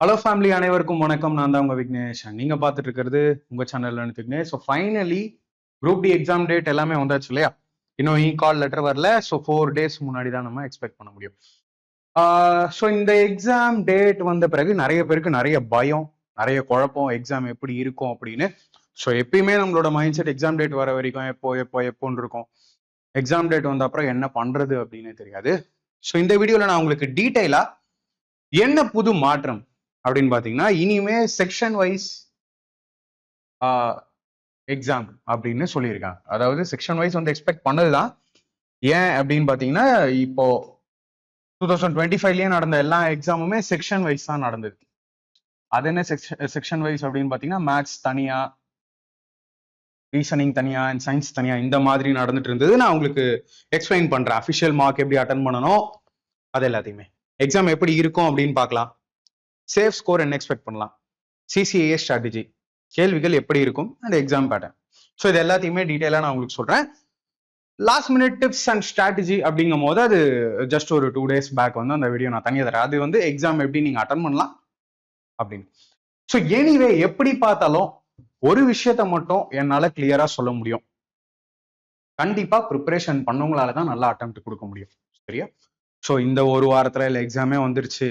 Hello family, அனைவருக்கும் வணக்கம். நான் தான் உங்க விக்னேஷ். நீங்க பார்த்துட்டு இருக்கிறது உங்க சேனல்ல Vignesh. So finally group D exam date எல்லாமே வந்தாச்சு இல்லையா? இன்னும் கால் லெட்டர் வரல. ஸோ 4 days முன்னாடி தான் நம்ம எக்ஸ்பெக்ட் பண்ண முடியும். ஸோ இந்த எக்ஸாம் டேட் வந்த பிறகு நிறைய பேருக்கு நிறைய பயம், நிறைய குழப்பம், எக்ஸாம் எப்படி இருக்கும் அப்படின்னு. ஸோ எப்பயுமே நம்மளோட மைண்ட் செட் எக்ஸாம் டேட் வர வரைக்கும் எப்போன்னு இருக்கும். எக்ஸாம் டேட் வந்த அப்புறம் என்ன பண்றது அப்படின்னு தெரியாது. ஸோ இந்த வீடியோல நான் உங்களுக்கு டீட்டெயிலா என்ன புது மாற்றம் அப்படின்னு பாத்தீங்கன்னா, இனிமே செக்ஷன் வைஸ் எக்ஸாம் அப்படின்னு சொல்லியிருக்காங்க. அதாவது செக்ஷன் வைஸ் வந்து எக்ஸ்பெக்ட் பண்ணதுதான். ஏன் அப்படின்னு பாத்தீங்கன்னா, இப்போ 2025லயே நடந்த எல்லா எக்ஸாமுமே செக்ஷன் வைஸ் தான் நடந்தது. அது என்ன செக்ஷன் வைஸ் அப்படின்னு பாத்தீங்கன்னா, மேத்ஸ் தனியா, ரீசனிங் தனியா அண்ட் சயின்ஸ் தனியா இந்த மாதிரி நடந்துட்டு இருந்தது. நான் உங்களுக்கு எக்ஸ்பிளைன் பண்றேன். அஃபிஷியல் மார்க் எப்படி அட்டன் பண்ணணும் அது எல்லாத்தையுமே. எக்ஸாம் எப்படி இருக்கும் அப்படின்னு பார்க்கலாம். சேஃப் ஸ்கோர் என்ன எக்ஸ்பெக்ட் பண்ணலாம், சிசிஏ ஸ்ட்ராட்டஜி, கேள்விகள் எப்படி இருக்கும் அண்ட் எக்ஸாம் பேட்டர்ன். ஸோ இது எல்லாத்தையுமே டீட்டெயிலாக நான் உங்களுக்கு சொல்றேன். Last minute tips and strategy அப்படிங்கும் போது அது ஜஸ்ட் ஒரு 2 days பேக் வந்து அந்த வீடியோ நான் தனியாக தரேன். அது வந்து எக்ஸாம் எப்படி நீங்க அட்டன் பண்ணலாம் அப்படின்னு. ஸோ எனிவே எப்படி பார்த்தாலும் ஒரு விஷயத்த மட்டும் என்னால கிளியரா சொல்ல முடியும். கண்டிப்பா ப்ரிப்பரேஷன் பண்ணவங்களால தான் நல்லா அட்டெம்ப்ட் கொடுக்க முடியும். சரியா? ஸோ இந்த ஒரு வாரத்துல இல்லை எக்ஸாமே வந்துருச்சு,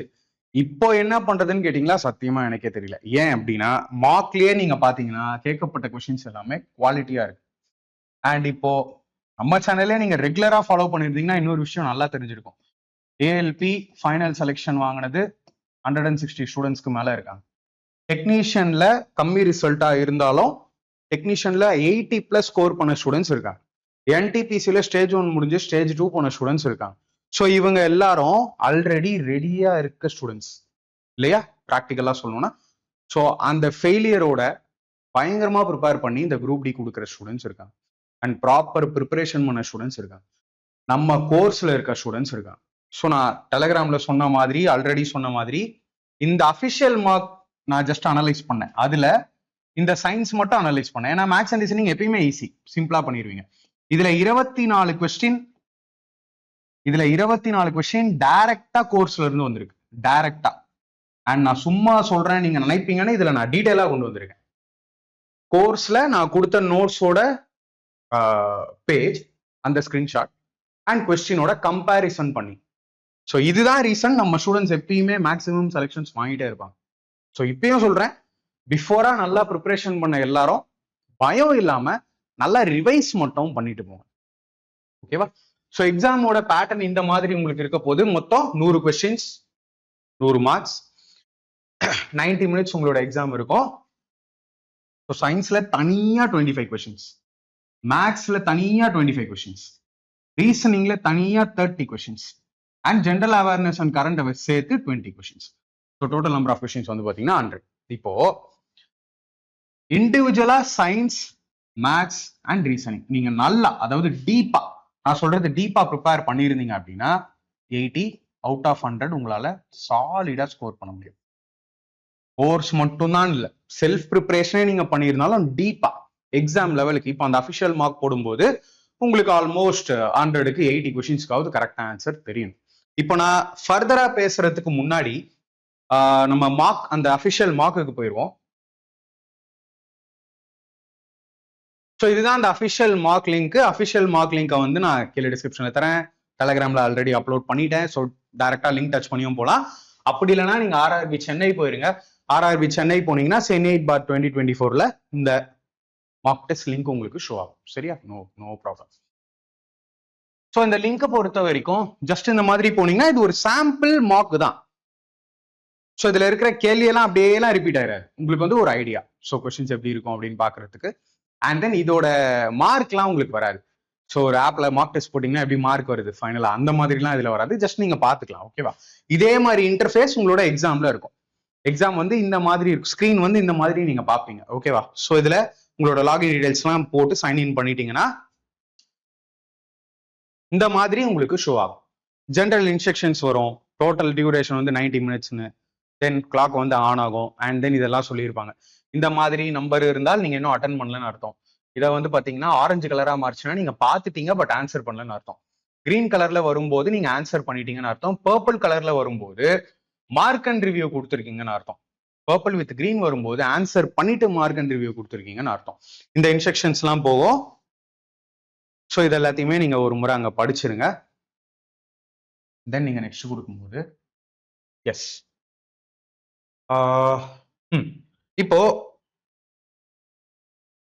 இப்போ என்ன பண்றதுன்னு கேட்டீங்களா, சத்தியமா எனக்கே தெரியல. ஏன் அப்படின்னா, மார்க்லயே நீங்க பாத்தீங்கன்னா கேட்கப்பட்ட கொஸ்டின்ஸ் எல்லாமே குவாலிட்டியா இருக்கு. அண்ட் இப்போ நம்ம சேனல்லே நீங்க ரெகுலரா ஃபாலோ பண்ணிருந்தீங்கன்னா இன்னொரு விஷயம் நல்லா தெரிஞ்சிருக்கும். ஏஎல்பி ஃபைனல் செலெக்ஷன் வாங்கினது 160 ஸ்டூடெண்ட்ஸ்க்கு மேல இருக்காங்க. டெக்னீஷியன்ல கம்மி ரிசல்ட்டா இருந்தாலும் டெக்னீஷியன்ல 80+ ஸ்கோர் பண்ண ஸ்டூடெண்ட்ஸ் இருக்காங்க. என்டிபிசில ஸ்டேஜ் 1 முடிஞ்சு ஸ்டேஜ் 2 போன ஸ்டூடெண்ட்ஸ் இருக்காங்க. ஸோ இவங்க எல்லாரும் ஆல்ரெடி ரெடியா இருக்க ஸ்டூடெண்ட்ஸ் இல்லையா? ப்ராக்டிக்கலா சொல்லணும்னா, ஸோ அந்த ஃபெயிலியரோட பயங்கரமா ப்ரிப்பேர் பண்ணி இந்த குரூப் டி கொடுக்குற ஸ்டூடெண்ட்ஸ் இருக்காங்க. அண்ட் ப்ராப்பர் ப்ரிப்பரேஷன் பண்ண ஸ்டூடெண்ட்ஸ் இருக்காங்க. நம்ம கோர்ஸ்ல இருக்க ஸ்டூடெண்ட்ஸ் இருக்காங்க. ஸோ நான் டெலகிராம்ல சொன்ன மாதிரி, ஆல்ரெடி சொன்ன மாதிரி, இந்த அஃபிஷியல் மார்க் நான் ஜஸ்ட் அனலைஸ் பண்ணேன். அதுல இந்த சயின்ஸ் மட்டும் அனலைஸ் பண்ணேன். ஏன்னா மேத்ஸ் அண்ட் ரீசனிங் எப்பயுமே ஈஸி, சிம்பிளா பண்ணிடுவீங்க. இதுல 24 கொஸ்டின் டைரக்டா கோர்ஸ்ல இருந்து வந்திருக்கு. டைரக்டா. அண்ட் நான் சும்மா சொல்றேன் நீங்க நினைப்பீங்கன்னு இதுல நான் டீடைலா கொண்டு வந்திருக்கேன். கோர்ஸ்ல நான் கொடுத்த நோட்ஸோட பேஜ், அந்த ஸ்கிரீன்ஷாட் அண்ட் கொஸ்டினோட கம்பேரிசன் பண்ணி. ஸோ இதுதான் ரீசன் நம்ம ஸ்டூடெண்ட்ஸ் எப்பயுமே மேக்ஸிமம் செலெக்ஷன்ஸ் வாங்கிட்டே இருப்பாங்க. ஸோ இப்பயும் சொல்றேன், பிஃபோரா நல்லா ப்ரிப்பரேஷன் பண்ண எல்லாரும் பயம் இல்லாம நல்லா ரிவைஸ் மட்டும் பண்ணிட்டு போங்க. ஓகேவா? ஸோ எக்ஸாமோட பேட்டர்ன் இந்த மாதிரி உங்களுக்கு இருக்க போது. மொத்தம் 100 கொஸ்டின்ஸ், 100 மார்க்ஸ், 90 minutes உங்களோட எக்ஸாம் இருக்கும். ஸோ சயின்ஸ்ல தனியா 25 கொஸ்டின்ஸ், மேக்ஸ்ல தனியா 25 கொஸ்டின்ஸ், ரீசனிங்ல தனியா 30 questions and general awareness and current affairs சேர்த்து 20 questions. So total number of questions வந்து பாத்தீங்கன்னா 100. இப்போ இண்டிவிஜுவலா சயின்ஸ், மேத்ஸ் அண்ட் ரீசனிங் நீங்க நல்லா, அதாவது டீப்பா, நான் சொல்றது டீப்பா ப்ரிப்பேர் பண்ணியிருந்தீங்க அப்படின்னா 80 out of 100 உங்களால சாலிடா ஸ்கோர் பண்ண முடியும். கோர்ஸ் மட்டும்தான் இல்ல, செல்ஃப் ப்ரிப்பரேஷனே நீங்க பண்ணியிருந்தாலும் டீப்பா எக்ஸாம் லெவலுக்கு இப்போ அந்த அஃபிஷியல் மார்க் போடும்போது உங்களுக்கு ஆல்மோஸ்ட் 100க்கு 80 கொஸ்டின்ஸ்க்காவது கரெக்டா ஆன்சர் தெரியும். இப்போ நான் ஃபர்தரா பேசுறதுக்கு முன்னாடி நம்ம மார்க், அந்த அஃபிஷியல் மார்க்குக்கு போயிடுவோம். ஸோ இதுதான் அந்த official mark link. Official mark லிங்கை வந்து நான் கீழே டிஸ்கிரிப்ஷன்ல தரேன். டெலகிராம்ல ஆல்ரெடி அப்லோட் பண்ணிட்டேன். ஸோ டைரக்டா லிங்க் டச் பண்ணியும் போகலாம். அப்படி இல்லைன்னா நீங்க ஆர்ஆர்பி சென்னை போயிருங்க. ஆர்ஆர்பி சென்னை போனீங்கன்னா Senate/2024ல இந்த மார்க் டெஸ்ட் லிங்க் உங்களுக்கு ஷோ ஆகும். சரியா? No problem. ஸோ இந்த லிங்கை பொறுத்த வரைக்கும் ஜஸ்ட் இந்த மாதிரி போனீங்கன்னா இது ஒரு சாம்பிள் மார்க் தான். ஸோ இதுல இருக்கிற கேள்வியெல்லாம் அப்படியேலாம் ரிப்பீட் ஆயிடாது. உங்களுக்கு வந்து ஒரு ஐடியா, ஸோ கொஸ்டின்ஸ் எப்படி இருக்கும் அப்படின்னு பாக்குறதுக்கு. அண்ட் தென் இதோட மார்க்லாம் உங்களுக்கு வராது. ஸோ ஒரு ஆப்ல மார்க் டெஸ்ட் போட்டீங்கன்னா எப்படி மார்க் வருது ஃபைனலா, அந்த மாதிரிலாம் இதுல வராது. ஜஸ்ட் நீங்க பாத்துக்கலாம். ஓகேவா? இதே மாதிரி இன்டர்ஃபேஸ் உங்களோட எக்ஸாம்ல இருக்கும். எக்ஸாம் வந்து இந்த மாதிரி இருக்கும், ஸ்கிரீன் வந்து இந்த மாதிரி நீங்க பாப்பீங்க. ஓகேவா? ஸோ இதுல உங்களோட லாகின் டீடைல்ஸ் எல்லாம் போட்டு சைன்இன் பண்ணிட்டீங்கன்னா இந்த மாதிரி உங்களுக்கு ஷோ ஆகும். ஜென்ரல் இன்ஸ்ட்ரக்ஷன்ஸ் வரும். டோட்டல் டியூரேஷன் வந்து 90 minutesனு. தென் கிளாக் வந்து ஆன் ஆகும். அண்ட் தென் இதெல்லாம் சொல்லியிருப்பாங்க. இந்த மாதிரி நம்பர் இருந்தால் நீங்க இன்னும் அட்டன் பண்ணலன்னு அர்த்தம். இதை வந்து பாத்தீங்கன்னா ஆரஞ்சு கலரா மாறிச்சுன்னா நீங்க பாத்துட்டீங்க பட் ஆன்சர் பண்ணலன்னு அர்த்தம். கிரீன் கலர்ல வரும்போது நீங்க ஆன்சர் பண்ணிட்டீங்கன்னு அர்த்தம். பர்பிள் கலர்ல வரும்போது மார்க் அண்ட் ரிவ்யூ கொடுத்துருக்கீங்கன்னு அர்த்தம். பர்பிள் வித் கிரீன் வரும்போது ஆன்சர் பண்ணிட்டு மார்க் அண்ட் ரிவ்யூ கொடுத்துருக்கீங்கன்னு அர்த்தம். இந்த இன்ஸ்ட்ரக்ஷன்ஸ் எல்லாம் போகும். ஸோ இது எல்லாத்தையுமே நீங்க ஒரு முறை அங்க படிச்சிருங்க. தென் நீங்க நெக்ஸ்ட் கொடுக்கும்போது எஸ் இப்போ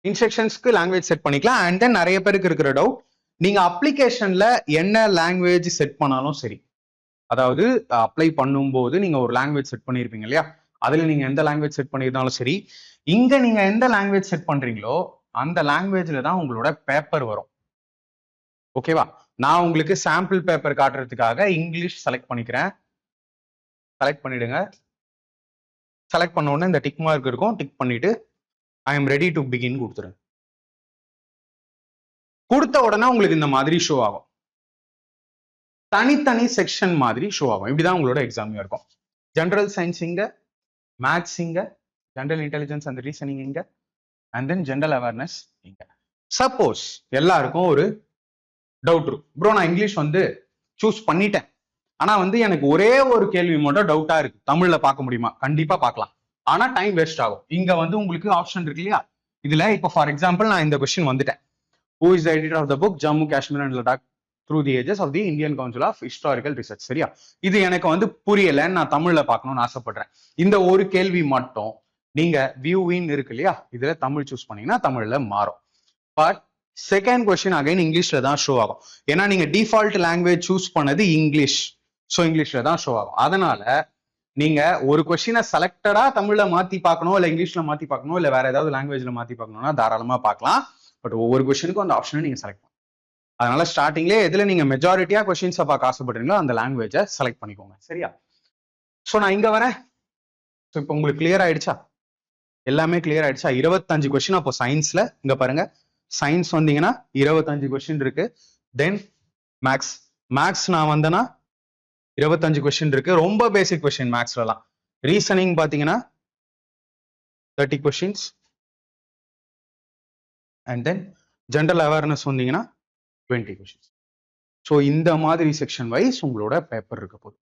இன்ஸ்ட்ரக்ஷன்ஸ்க்கு லாங்குவேஜ் செட் பண்ணிக்கலாம். அண்ட் தென் நிறைய பேருக்கு இருக்கிற டவுட், நீங்க அப்ளிகேஷன்ல என்ன லாங்குவேஜ் செட் பண்ணாலும் சரி, அதாவது அப்ளை பண்ணும்போது நீங்க ஒரு லாங்குவேஜ் செட் பண்ணிருப்பீங்க இல்லையா, அதுல நீங்க எந்த லாங்குவேஜ் செட் பண்ணியிருந்தாலும் சரி, இங்க நீங்க எந்த லாங்குவேஜ் செட் பண்றீங்களோ அந்த லாங்குவேஜ்ல தான் உங்களோட பேப்பர் வரும். ஓகேவா? நான் உங்களுக்கு சாம்பிள் பேப்பர் காட்டுறதுக்காக இங்கிலீஷ் செலக்ட் பண்ணிக்கிறேன். செலக்ட் பண்ணிடுங்க. செலக்ட் பண்ண உடனே இந்த டிக் மார்க் இருக்கும், டிக் பண்ணிட்டு I am ready to begin கொடுத்துருங்க. கொடுத்த உடனே உங்களுக்கு இந்த மாதிரி ஷோ ஆகும். தனித்தனி செக்ஷன் மாதிரி ஷோ ஆகும். இப்படிதான் உங்களோட எக்ஸாம் இருக்கும். ஜெனரல் சயின்ஸ் இங்க, மேத்ஸ் இங்க, ஜெனரல் இன்டெலிஜென்ஸ் அண்ட் ரீசனிங் இங்க, அண்ட் தென் ஜெனரல் அவேர்னஸ் இங்க. சப்போஸ் எல்லாருக்கும் ஒரு டவுட் இருக்கும், ப்ரோ நான் இங்கிலீஷ் வந்து சூஸ் பண்ணிட்டேன், ஆனா வந்து எனக்கு ஒரே ஒரு கேள்வி மட்டும் டவுட்டா இருக்கு, தமிழ்ல பார்க்க முடியுமா? கண்டிப்பா பார்க்கலாம், ஆனா டைம் வேஸ்ட் ஆகும். இங்க வந்து உங்களுக்கு ஆப்ஷன் இருக்கு இல்லையா, இதுல இப்போ ஃபார் எக்ஸாம்பிள் நான் இந்த கொஸ்டின் வந்துட்டேன், who is the editor of the book Jammu Kashmir and Ladakh through the ages of the Indian council of historical research. சரியா? இது எனக்கு வந்து புரியலன்னு நான் தமிழ்ல பார்க்கணும்னு ஆசைப்படுறேன். இந்த ஒரு கேள்வி மட்டும் நீங்க வியூவின் இருக்கு இல்லையா, இதுல தமிழ் சூஸ் பண்ணீங்கன்னா தமிழ்ல மாறும். பட் செகண்ட் கொஸ்டின் அகைன் இங்கிலீஷ்ல தான் ஷோ ஆகும். ஏன்னா நீங்க டிஃபால்ட் லாங்குவேஜ் சூஸ் பண்ணது இங்கிலீஷ், ஸோ இங்கிலீஷ்ல தான் ஷோ ஆகும். அதனால நீங்க ஒரு கொஸ்டினை செலக்டடா தமிழ்ல மாத்தி பார்க்கணும், இல்ல இங்கிலீஷ்ல மாத்தி பார்க்கணும், இல்ல வேற ஏதாவது லாங்குவேஜ்ல மாத்தி பார்க்கணும்னா தாராளமா பார்க்கலாம். பட் ஒவ்வொரு கொஸ்டினுக்கும் அந்த ஆப்ஷனை நீங்க செலக்ட் பண்ணணும். அதனால ஸ்டார்டிங்லேயே எதுல நீங்க மெஜாரிட்டியா கொஸ்டின்ஸை பார்க்க ஆசைப்படுறீங்களோ அந்த லாங்குவேஜை செலக்ட் பண்ணிக்கோங்க. சரியா? ஸோ நான் இங்க வரேன். ஸோ இப்போ உங்களுக்கு கிளியர் ஆயிடுச்சா? எல்லாமே கிளியர் ஆயிடுச்சா? 25 கொஸ்டின். அப்போ சயின்ஸ்ல இங்க பாருங்க, சயின்ஸ் வந்தீங்கன்னா 25 கொஸ்டின் இருக்கு. தென் மேக்ஸ், மேக்ஸ் நான் வந்தேன்னா 25 கொஸ்டின் இருக்கு. ரொம்ப பேசிக் கொஸ்டின் மேக்ஸ்லாம். ரீசனிங் பாத்தீங்கன்னா 30 questions. And then general awareness வந்தீங்கன்னா 20 கொஸ்டின்ஸ். ஸோ இந்த மாதிரி செக்ஷன் வைஸ் உங்களோட பேப்பர் இருக்க போகுது.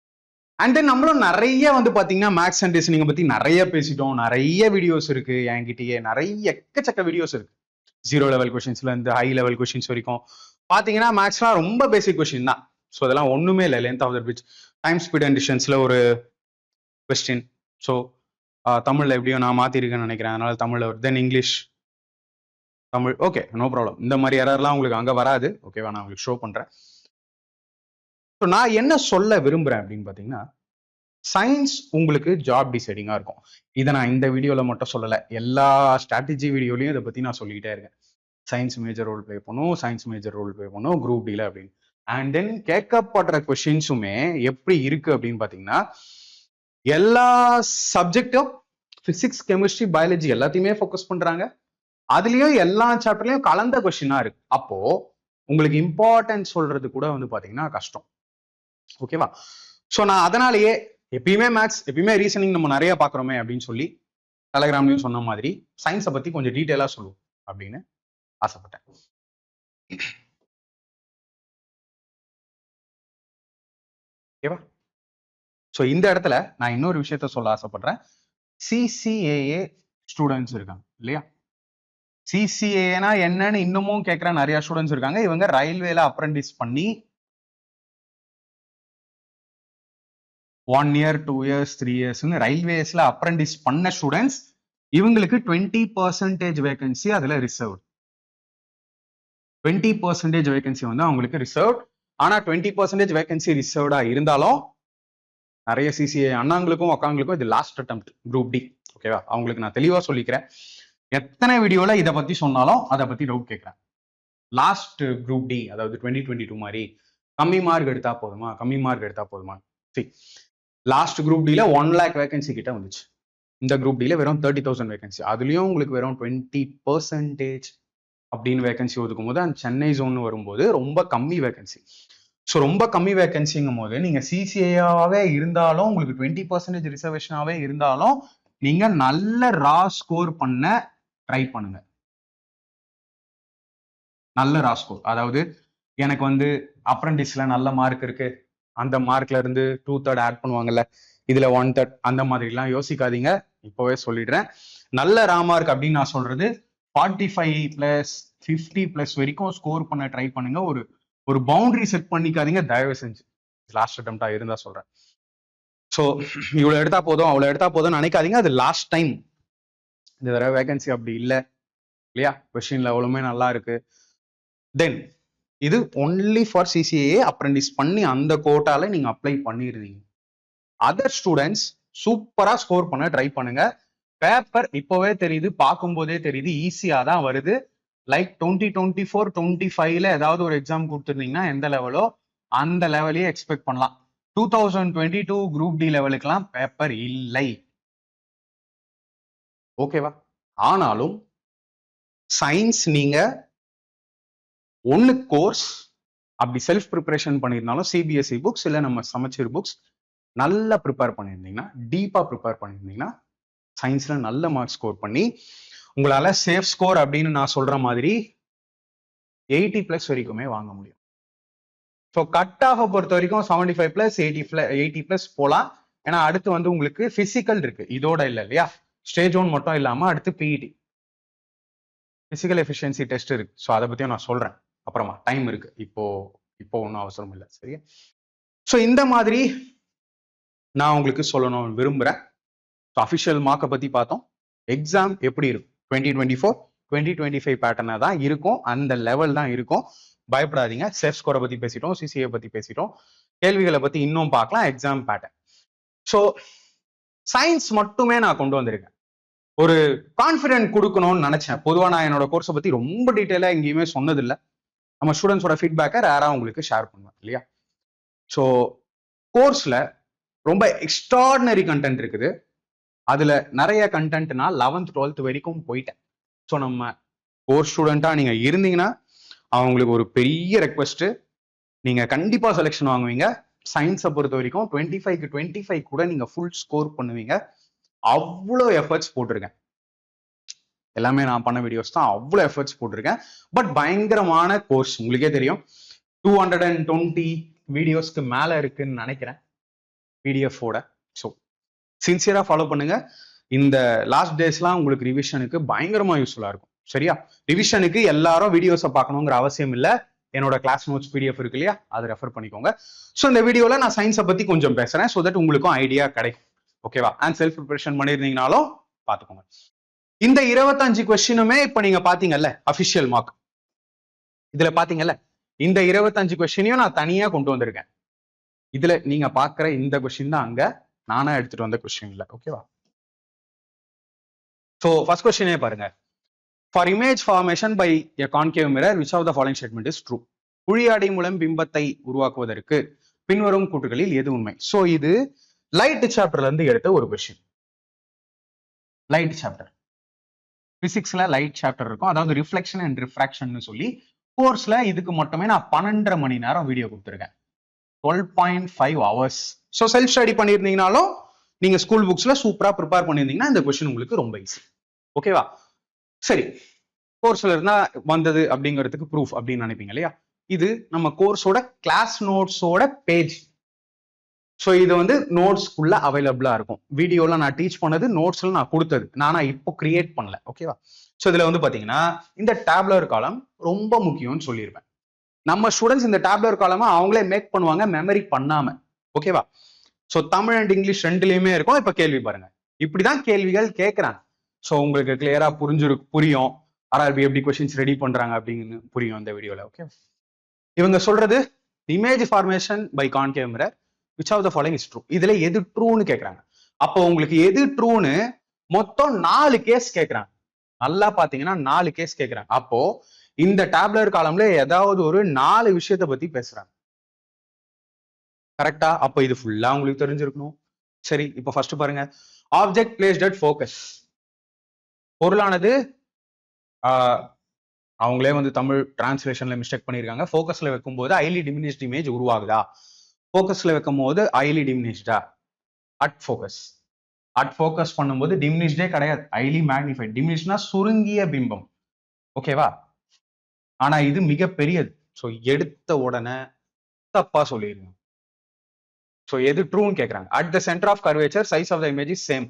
அண்ட் தென் நம்மளும் நிறைய வந்து பாத்தீங்கன்னா மேக்ஸ் அண்ட் ரீசனிங் பத்தி நிறைய பேசிட்டோம். நிறைய வீடியோஸ் இருக்கு என்கிட்டயே, நிறைய எக்கச்சக்க வீடியோஸ் இருக்கு. 0 லெவல் கொஸ்டின்ஸ்ல இருந்து ஹை லெவல் கொஸ்டின்ஸ் வரைக்கும் பாத்தீங்கன்னா மேக்ஸ்லாம் ரொம்ப பேசிக் கொஸ்டின் தான். ஸோ அதெல்லாம் ஒண்ணுமே இல்லை. Length of the bridge, time speed and டிஸ்டன்ஸ்ல ஒரு கொஸ்டின். ஸோ தமிழ்ல எப்படியோ நான் மாத்திருக்கேன்னு நினைக்கிறேன், அதனால தமிழ்ல வருது. Then English, Tamil, okay no problem. இந்த மாதிரி எரர்லாம் உங்களுக்கு அங்க வராது. ஓகேவா? நான் உங்களுக்கு ஷோ பண்றேன். ஸோ நான் என்ன சொல்ல விரும்புறேன் அப்படின்னு பாத்தீங்கன்னா, சயின்ஸ் உங்களுக்கு ஜாப் டிசைடிங்கா இருக்கும். இதை நான் இந்த வீடியோல மட்டும் சொல்லலை, எல்லா ஸ்ட்ராட்டஜி வீடியோலையும் இதை பத்தி நான் சொல்லிக்கிட்டே இருக்கேன். சயின்ஸ் மேஜர் ரோல் பிளே பண்ணும், சயின்ஸ் மேஜர் ரோல் பிளே பண்ணும் குரூப் டில அப்படின்னு. அண்ட் தென் கேட்கப்படுற கொஸ்டின்ஸுமே எப்படி இருக்கு அப்படின்னு பாத்தீங்கன்னா, எல்லா சப்ஜெக்டும் பிசிக்ஸ், கெமிஸ்ட்ரி, பயாலஜி எல்லாத்தையுமே ஃபோக்கஸ் பண்றாங்க. அதுலயும் எல்லா சாப்டர்லயும் கலந்த கொஸ்டினா இருக்கு. அப்போ உங்களுக்கு இம்பார்ட்டன்ஸ் சொல்றது கூட வந்து பாத்தீங்கன்னா கஷ்டம். ஓகேவா? ஸோ நான் அதனாலேயே எப்பயுமே மேக்ஸ், எப்பயுமே ரீசனிங் நம்ம நிறைய பாக்குறோமே அப்படின்னு சொல்லி டெலகிராம்லயும் சொன்ன மாதிரி சயின்ஸை பத்தி கொஞ்சம் டீட்டெயிலா சொல்லுவோம் அப்படின்னு ஆசைப்பட்டேன். ஓகேவா? ஸோ இந்த இடத்துல நான் இன்னொரு விஷயத்த சொல்ல ஆசைப்படுறேன். சிசிஏஏ ஸ்டூடெண்ட்ஸ் இருக்காங்க இல்லையா? சிசிஏனா என்னன்னு இன்னமும் கேட்கிற நிறைய ஸ்டூடெண்ட்ஸ் இருக்காங்க. இவங்க ரயில்வேல அப்ரெண்டிஸ் பண்ணி 1 year 2 years 3 years ரயில்வேஸ்ல அப்ரெண்டிஸ் பண்ண ஸ்டூடெண்ட்ஸ். இவங்களுக்கு 20% வேகன்சி அதுல ரிசர்வ். 20% வேகன்சி வந்து அவங்களுக்கு ரிசர்வ். ஆனா 20% வேகன்சி ரிசர்வ்டா இருந்தாலும் நிறைய சிசிஏ அண்ணாங்களுக்கும் அக்காங்களுக்கும் இது லாஸ்ட் அட்டெம்ப்ட் குரூப் டி. ஓகேவா? அவங்களுக்கு நான் தெளிவா சொல்லிக்கிறேன். எத்தனை வீடியோல இதை பத்தி சொன்னாலும் அதை பத்தி டவுட் கேட்கிறேன். லாஸ்ட் குரூப் டி, அதாவது 2022 மாதிரி கம்மி மார்க் எடுத்தா போதுமா, கம்மி மார்க் எடுத்தா போதுமா? சரி, லாஸ்ட் குரூப் டில 1 lakh வேகன்சி கிட்ட வந்துச்சு. இந்த குரூப் டில வெறும் 30,000 வேகன்சி. அதுலயும் உங்களுக்கு வெறும் 20% அப்படின்னு வேகன்சி ஒதுக்கும் போது அந்த சென்னை ஜோன் வரும்போது ரொம்ப கம்மி வேகன்சி. ஸோ ரொம்ப கம்மி வேகன்சிங்கும் போது நீங்க சிசிஏவாவே இருந்தாலும், உங்களுக்கு 20% ரிசர்வேஷனாவே இருந்தாலும் நீங்க நல்ல ரா ஸ்கோர் பண்ண ட்ரை பண்ணுங்க. நல்ல ரா ஸ்கோர், அதாவது எனக்கு வந்து அப்ரெண்டிஸ்ல நல்ல மார்க் இருக்கு, அந்த மார்க்ல இருந்து 2/3 ஆட் பண்ணுவாங்கல்ல, இதுல 1/3 அந்த மாதிரிலாம் யோசிக்காதீங்க. இப்போவே சொல்லிடுறேன். நல்ல ராமார்க் அப்படின்னு நான் சொல்றது 45+50+ வரைக்கும் ஸ்கோர் பண்ண ட்ரை பண்ணுங்க. ஒரு ஒரு பவுண்டரி செட் பண்ணிக்காதீங்க தயவு செஞ்சு. லாஸ்ட் அட்டம்ப்டா இருந்தா சொல்றேன். ஸோ இவ்வளவு எடுத்தா போதும் அவ்வளவு எடுத்தா போதும் நினைக்காதீங்க. அது லாஸ்ட் டைம். இந்த தடவை வேகன்சி அப்படி இல்லை இல்லையா? கொஸ்டின் லெவலுமே நல்லா இருக்கு. தென் இது ஒன்லி ஃபார் சிசிஏ அப்ரெண்டிஸ் பண்ணி அந்த கோட்டால நீங்க அப்ளை பண்ணிருந்தீங்க. அதர் ஸ்டூடெண்ட்ஸ் சூப்பரா ஸ்கோர் பண்ண ட்ரை பண்ணுங்க. பேப்பர் இப்போவே தெரியுது, பார்க்கும்போதே தெரியுது, ஈஸியா தான் வருது. லைக் 2024 25ல ஏதாவது ஒரு எக்ஸாம் கொடுத்துருந்தீங்கன்னா எந்த லெவலோ அந்த லெவலையே எக்ஸ்பெக்ட் பண்ணலாம். 2022 குரூப் டி லெவலுக்குலாம் பேப்பர் இல்லை. ஓகேவா? ஆனாலும் சயின்ஸ் நீங்க ஒன்னு கோர்ஸ் அப்படி செல்ஃப் ப்ரிப்பரேஷன் பண்ணியிருந்தாலும் சிபிஎஸ்இ புக்ஸ் இல்லை நம்ம சமச்சீர் புக்ஸ் நல்லா ப்ரிப்பேர் பண்ணியிருந்தீங்கன்னா, டீப்பா ப்ரிப்பேர் பண்ணியிருந்தீங்கன்னா சயின்ஸ்ல நல்ல மார்க் ஸ்கோர் பண்ணி உங்களால சேஃப் ஸ்கோர் அப்படின்னு நான் சொல்ற மாதிரி 80+ வரைக்குமே வாங்க முடியும். ஸோ கட் ஆஃப் பொறுத்த வரைக்கும் 75+, 80+ போலாம். ஏன்னா அடுத்து வந்து உங்களுக்கு பிசிக்கல் இருக்கு, இதோட இல்லை இல்லையா? ஸ்டேஜ் 1 மட்டும் இல்லாம அடுத்து பிஇடி பிசிக்கல் எஃபிஷியன்சி டெஸ்ட் இருக்கு. ஸோ அதை பத்தியும் நான் சொல்றேன் அப்புறமா, டைம் இருக்கு. இப்போ ஒன்றும் அவசரம் இல்லை. சரியா? ஸோ இந்த மாதிரி நான் உங்களுக்கு சொல்லணும் விரும்புறேன். அஃபிஷியல் மார்க்கை பத்தி பார்த்தோம். எக்ஸாம் எப்படி இருக்கும்? 2024 2025 பேட்டர்னா தான் இருக்கும், அந்த லெவல் தான் இருக்கும். பயப்படாதீங்க. சேஃப் ஸ்கோரை பத்தி பேசிட்டோம், சிசிஏ பத்தி பேசிட்டோம், கேள்விகளை பத்தி இன்னும் பார்க்கலாம். Exam pattern. ஸோ சயின்ஸ் மட்டுமே நான் கொண்டு வந்திருக்கேன். ஒரு கான்ஃபிடென்ட் கொடுக்கணும்னு நினைச்சேன். பொதுவாக நான் என்னோட கோர்ஸை பத்தி ரொம்ப டீட்டெயிலா எங்கேயுமே சொன்னதில்லை. நம்ம ஸ்டூடெண்ட்ஸோட ஃபீட்பேக்கை ரேரா உங்களுக்கு ஷேர் பண்ணுவேன் இல்லையா? ஸோ கோர்ஸ்ல ரொம்ப எக்ஸ்ட்ராடினரி கண்டென்ட் இருக்குது. அதுல நிறைய கண்டென்ட் நான் 11th 12th வரைக்கும் போயிட்டேன். ஸோ நம்ம கோர்ஸ் ஸ்டூடெண்டா நீங்க இருந்தீங்கன்னா அவங்களுக்கு ஒரு பெரிய ரெக்வெஸ்ட், நீங்க கண்டிப்பா செலெக்ஷன் வாங்குவீங்க. சயின்ஸை பொறுத்த வரைக்கும் 25க்கு 25 கூட நீங்க ஃபுல் ஸ்கோர் பண்ணுவீங்க. அவ்வளோ எஃபர்ட்ஸ் போட்டிருக்கேன். எல்லாமே நான் பண்ண வீடியோஸ் தான். அவ்வளோ எஃபர்ட்ஸ் போட்டிருக்கேன். பட் பயங்கரமான கோர்ஸ், உங்களுக்கே தெரியும். 220 வீடியோஸ்க்கு மேல இருக்குன்னு நினைக்கிறேன் பிடிஎஃபோட. ஸோ சின்சியரா ஃபாலோ பண்ணுங்க. இந்த லாஸ்ட் டேஸ்லாம் உங்களுக்கு ரிவிஷனுக்கு பயங்கரமா யூஸ்ஃபுல்லா இருக்கும். சரியா? ரிவிஷனுக்கு எல்லாரும் வீடியோஸை பார்க்கணுங்கிற அவசியம் இல்லை. என்னோட கிளாஸ் நோட்ஸ் பிடிஎஃப் இருக்கு இல்லையா, அதை ரெஃபர் பண்ணிக்கோங்க. ஸோ இந்த வீடியோல நான் சயின்ஸை பத்தி கொஞ்சம் பேசுறேன், ஸோ தட் உங்களுக்கும் ஐடியா கிடைக்கும். ஓகேவா? அண்ட் செல்ஃப் ப்ரிப்பரேஷன் பண்ணியிருந்தீங்கனாலும் பார்த்துக்கோங்க. இந்த 25 கொஸ்டினுமே இப்ப நீங்க பாத்தீங்கல்ல அபிஷியல் மார்க், இதுல பாத்தீங்கல்ல இந்த 25 கொஸ்டினையும் நான் தனியா கொண்டு வந்திருக்கேன். இதுல நீங்க பாக்குற இந்த கொஸ்டின் தான் அங்க நானா எடுத்துட்டு வந்த கொஸ்டின் இல்ல. ஓகேவா? சோ ஃபர்ஸ்ட் கொஸ்டினே பாருங்க. For image formation by a concave mirror which of the following statement is true? குழியாடை மூலம் பிம்பத்தை உருவாக்குவதற்கு பின்வரும் கூற்றுகளில் எது உண்மை? சோ இது லைட் சாப்டர்ல இருந்து எடுத்த ஒரு கொஸ்டின். லைட் சாப்டர் பிசிக்ஸ்ல லைட் சாப்டர் இருக்கும், அதாவது ரிஃப்ளெக்ஷன் அண்ட் ரிஃப்ராக்ஷன் சொல்லி. கோர்ஸ்ல இதுக்கு மட்டுமே நான் 12.5 மணி நேரம் வீடியோ கொடுத்துருக்கேன், 12.5 hours. ஸோ செல்ஃப் ஸ்டடி பண்ணியிருந்தீங்கனாலும் நீங்க ஸ்கூல் புக்ஸ்ல சூப்பரா ப்ரிப்பேர் பண்ணியிருந்தீங்கன்னா இந்த கொஸ்டின் உங்களுக்கு ரொம்ப ஈஸி. ஓகேவா? சரி, கோர்ஸ்ல இருந்தா வந்தது அப்படிங்கிறதுக்கு ப்ரூஃப் அப்படின்னு நினைப்பீங்க இல்லையா? இது நம்ம கோர்ஸோட கிளாஸ் நோட்ஸோட பேஜ். ஸோ இது வந்து நோட்ஸ்க்குள்ள அவைலபிளா இருக்கும். வீடியோல நான் டீச் பண்ணது, நோட்ஸ்ல நான் கொடுத்தது, நானா இப்போ கிரியேட் பண்ணல. ஓகேவா? ஸோ இதுல வந்து பாத்தீங்கன்னா இந்த டேப்லர் காலம் ரொம்ப முக்கியம்னு சொல்லியிருப்பேன். நம்ம ஸ்டூடெண்ட்ஸ் இந்த டேப்லர் காலமா அவங்களே மேக் பண்ணுவாங்க மெமரி பண்ணாம. ஓகேவா? ஸோ தமிழ் அண்ட் இங்கிலீஷ் ரெண்டுலயுமே இருக்கும். இப்ப கேள்வி பாருங்க. இப்படிதான் கேள்விகள் கேட்கறாங்க. ஸோ உங்களுக்கு கிளியரா புரியும் ஆர்ஆர்பி எப்படி கொஸ்டின்ஸ் ரெடி பண்றாங்க அப்படின்னு புரியும் இந்த வீடியோல. ஓகே, இவங்க சொல்றது image formation by concave mirror which of the following is true? இதுல எது ட்ரூன்னு கேக்குறாங்க. அப்போ உங்களுக்கு எது ட்ரூன்னு மொத்தம் 4 கேஸ் கேக்குறாங்க. நல்லா பாத்தீங்கன்னா 4 கேஸ் கேக்குறாங்க. அப்போ இந்த டேப்லர் காலம்ல ஏதாவது ஒரு 4 விஷயத்தை பத்தி பேசுறாங்க. கரெக்டா? அப்போ இது ஃபுல்லா உங்களுக்கு தெரிஞ்சிருக்கணும். சரி, இப்போ ஃபர்ஸ்ட் பாருங்க. Object placed at focus. பொருளானது அவங்களே வந்து தமிழ் டிரான்ஸ்லேஷன்ல மிஸ்டேக் பண்ணிருக்காங்க. ஃபோக்கஸ்ல வைக்கும்போது ஹைலி டிமினிஷ்ட் இமேஜ் உருவாகுதா? ஃபோக்கஸ்ல வைக்கும் போது ஹைலி டிமினிஷ்டா? அட் ஃபோக்கஸ் பண்ணும்போது டிமினிஷ்டே கிடையாது, ஹைலி மேக்னிஃபைட். டிமினிஷ்னா சுருங்கிய பிம்பம். ஓகேவா? ஆனா இது மிகப்பெரியது. ஸோ எடுத்த உடனே தப்பா சொல்லிருங்க. ஸோ எது ட்ரூன்னு கேட்குறாங்க. At the centre of curvature size of the image is same.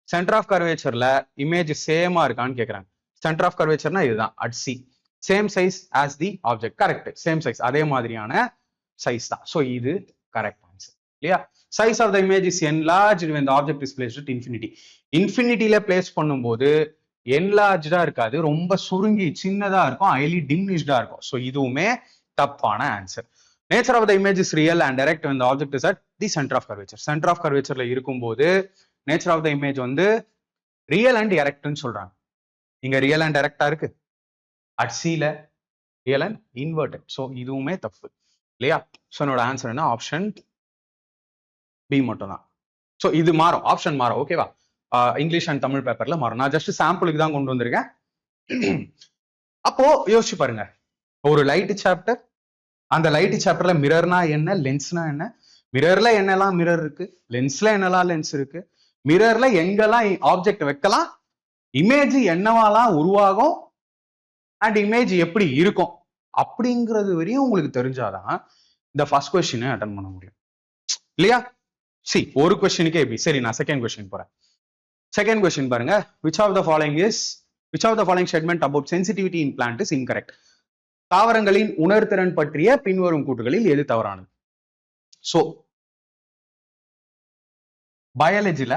Centre of கர்வேச்சர்ல இமேஜ் சேமா இருக்கான்னு கேட்குறாங்க. சென்டர் ஆஃப் கர்வேச்சர்னா இதுதான் at C. Same size as the object. Correct, same size, அதே மாதிரியான சைஸ் தான். ஸோ இது கரெக்ட் ஆன்சர் இல்லையா. Size of the image is enlarged when the object is placed at infinity. இன்ஃபினிட்டியில பிளேஸ் பண்ணும்போது என்லார்ஜா இருக்காது, ரொம்ப சுருங்கி சின்னதா இருக்கும், ஹைலி டிமினிஷ்டா இருக்கும். ஸோ இதுவுமே தப்பான answer. Nature of the image is real and direct when the object is at the center of curvature. Centre of கர்வேச்சர்ல இருக்கும்போது நேச்சர் ஆஃப் த இமேஜ் வந்து ரியல் அண்ட் டைரக்ட்னு சொல்றாங்க. இங்க ரியல் அண்ட் டைரக்டா இருக்கு, அட் சில ரியல் அண்ட் இன்வெர்டட். ஸோ இதுவுமே தப்பு இல்லையா. ஸோ என்னோட ஆன்சர் என்ன, ஆப்ஷன் பி மட்டும் தான். ஸோ இது மாறும், ஆப்ஷன் மாறும். ஓகேவா, இங்கிலீஷ் அண்ட் தமிழ் பேப்பர்ல மாறும். நான் ஜஸ்ட் சாம்பிளுக்கு தான் கொண்டு வந்திருக்கேன். அப்போ யோசிச்சு பாருங்க, ஒரு லைட் சாப்டர், அந்த லைட் சாப்டர்ல மிரர்னா என்ன, லென்ஸ்னா என்ன, மிரர்ல என்னெல்லாம் மிரர் இருக்கு, லென்ஸ்ல என்னெல்லாம் லென்ஸ் இருக்கு, மிரர்ல எங்கெல்லாம் ஆப்ஜெக்ட் வைக்கலாம், இமேஜ் என்னவாலாம் உருவாகும் அண்ட் இமேஜ் எப்படி இருக்கும் அப்படிங்கிறது வரையும் உங்களுக்கு தெரிஞ்சாதான் இந்த ஃபர்ஸ்ட் கொஸ்டினை அட்டன் பண்ண முடியும் இல்லையா. ஒரு கொஸ்டினுக்கே எப்படி. சரி, நான் செகண்ட் கொஸ்டின் போறேன். செகண்ட் கொஸ்டின் பாருங்க. which of the following statement about sensitivity in plant is incorrect? தாவரங்களின் உணர்திறன் பற்றிய பின்வரும் கூற்றுகளில் எது தவறானது? சோ பயாலஜில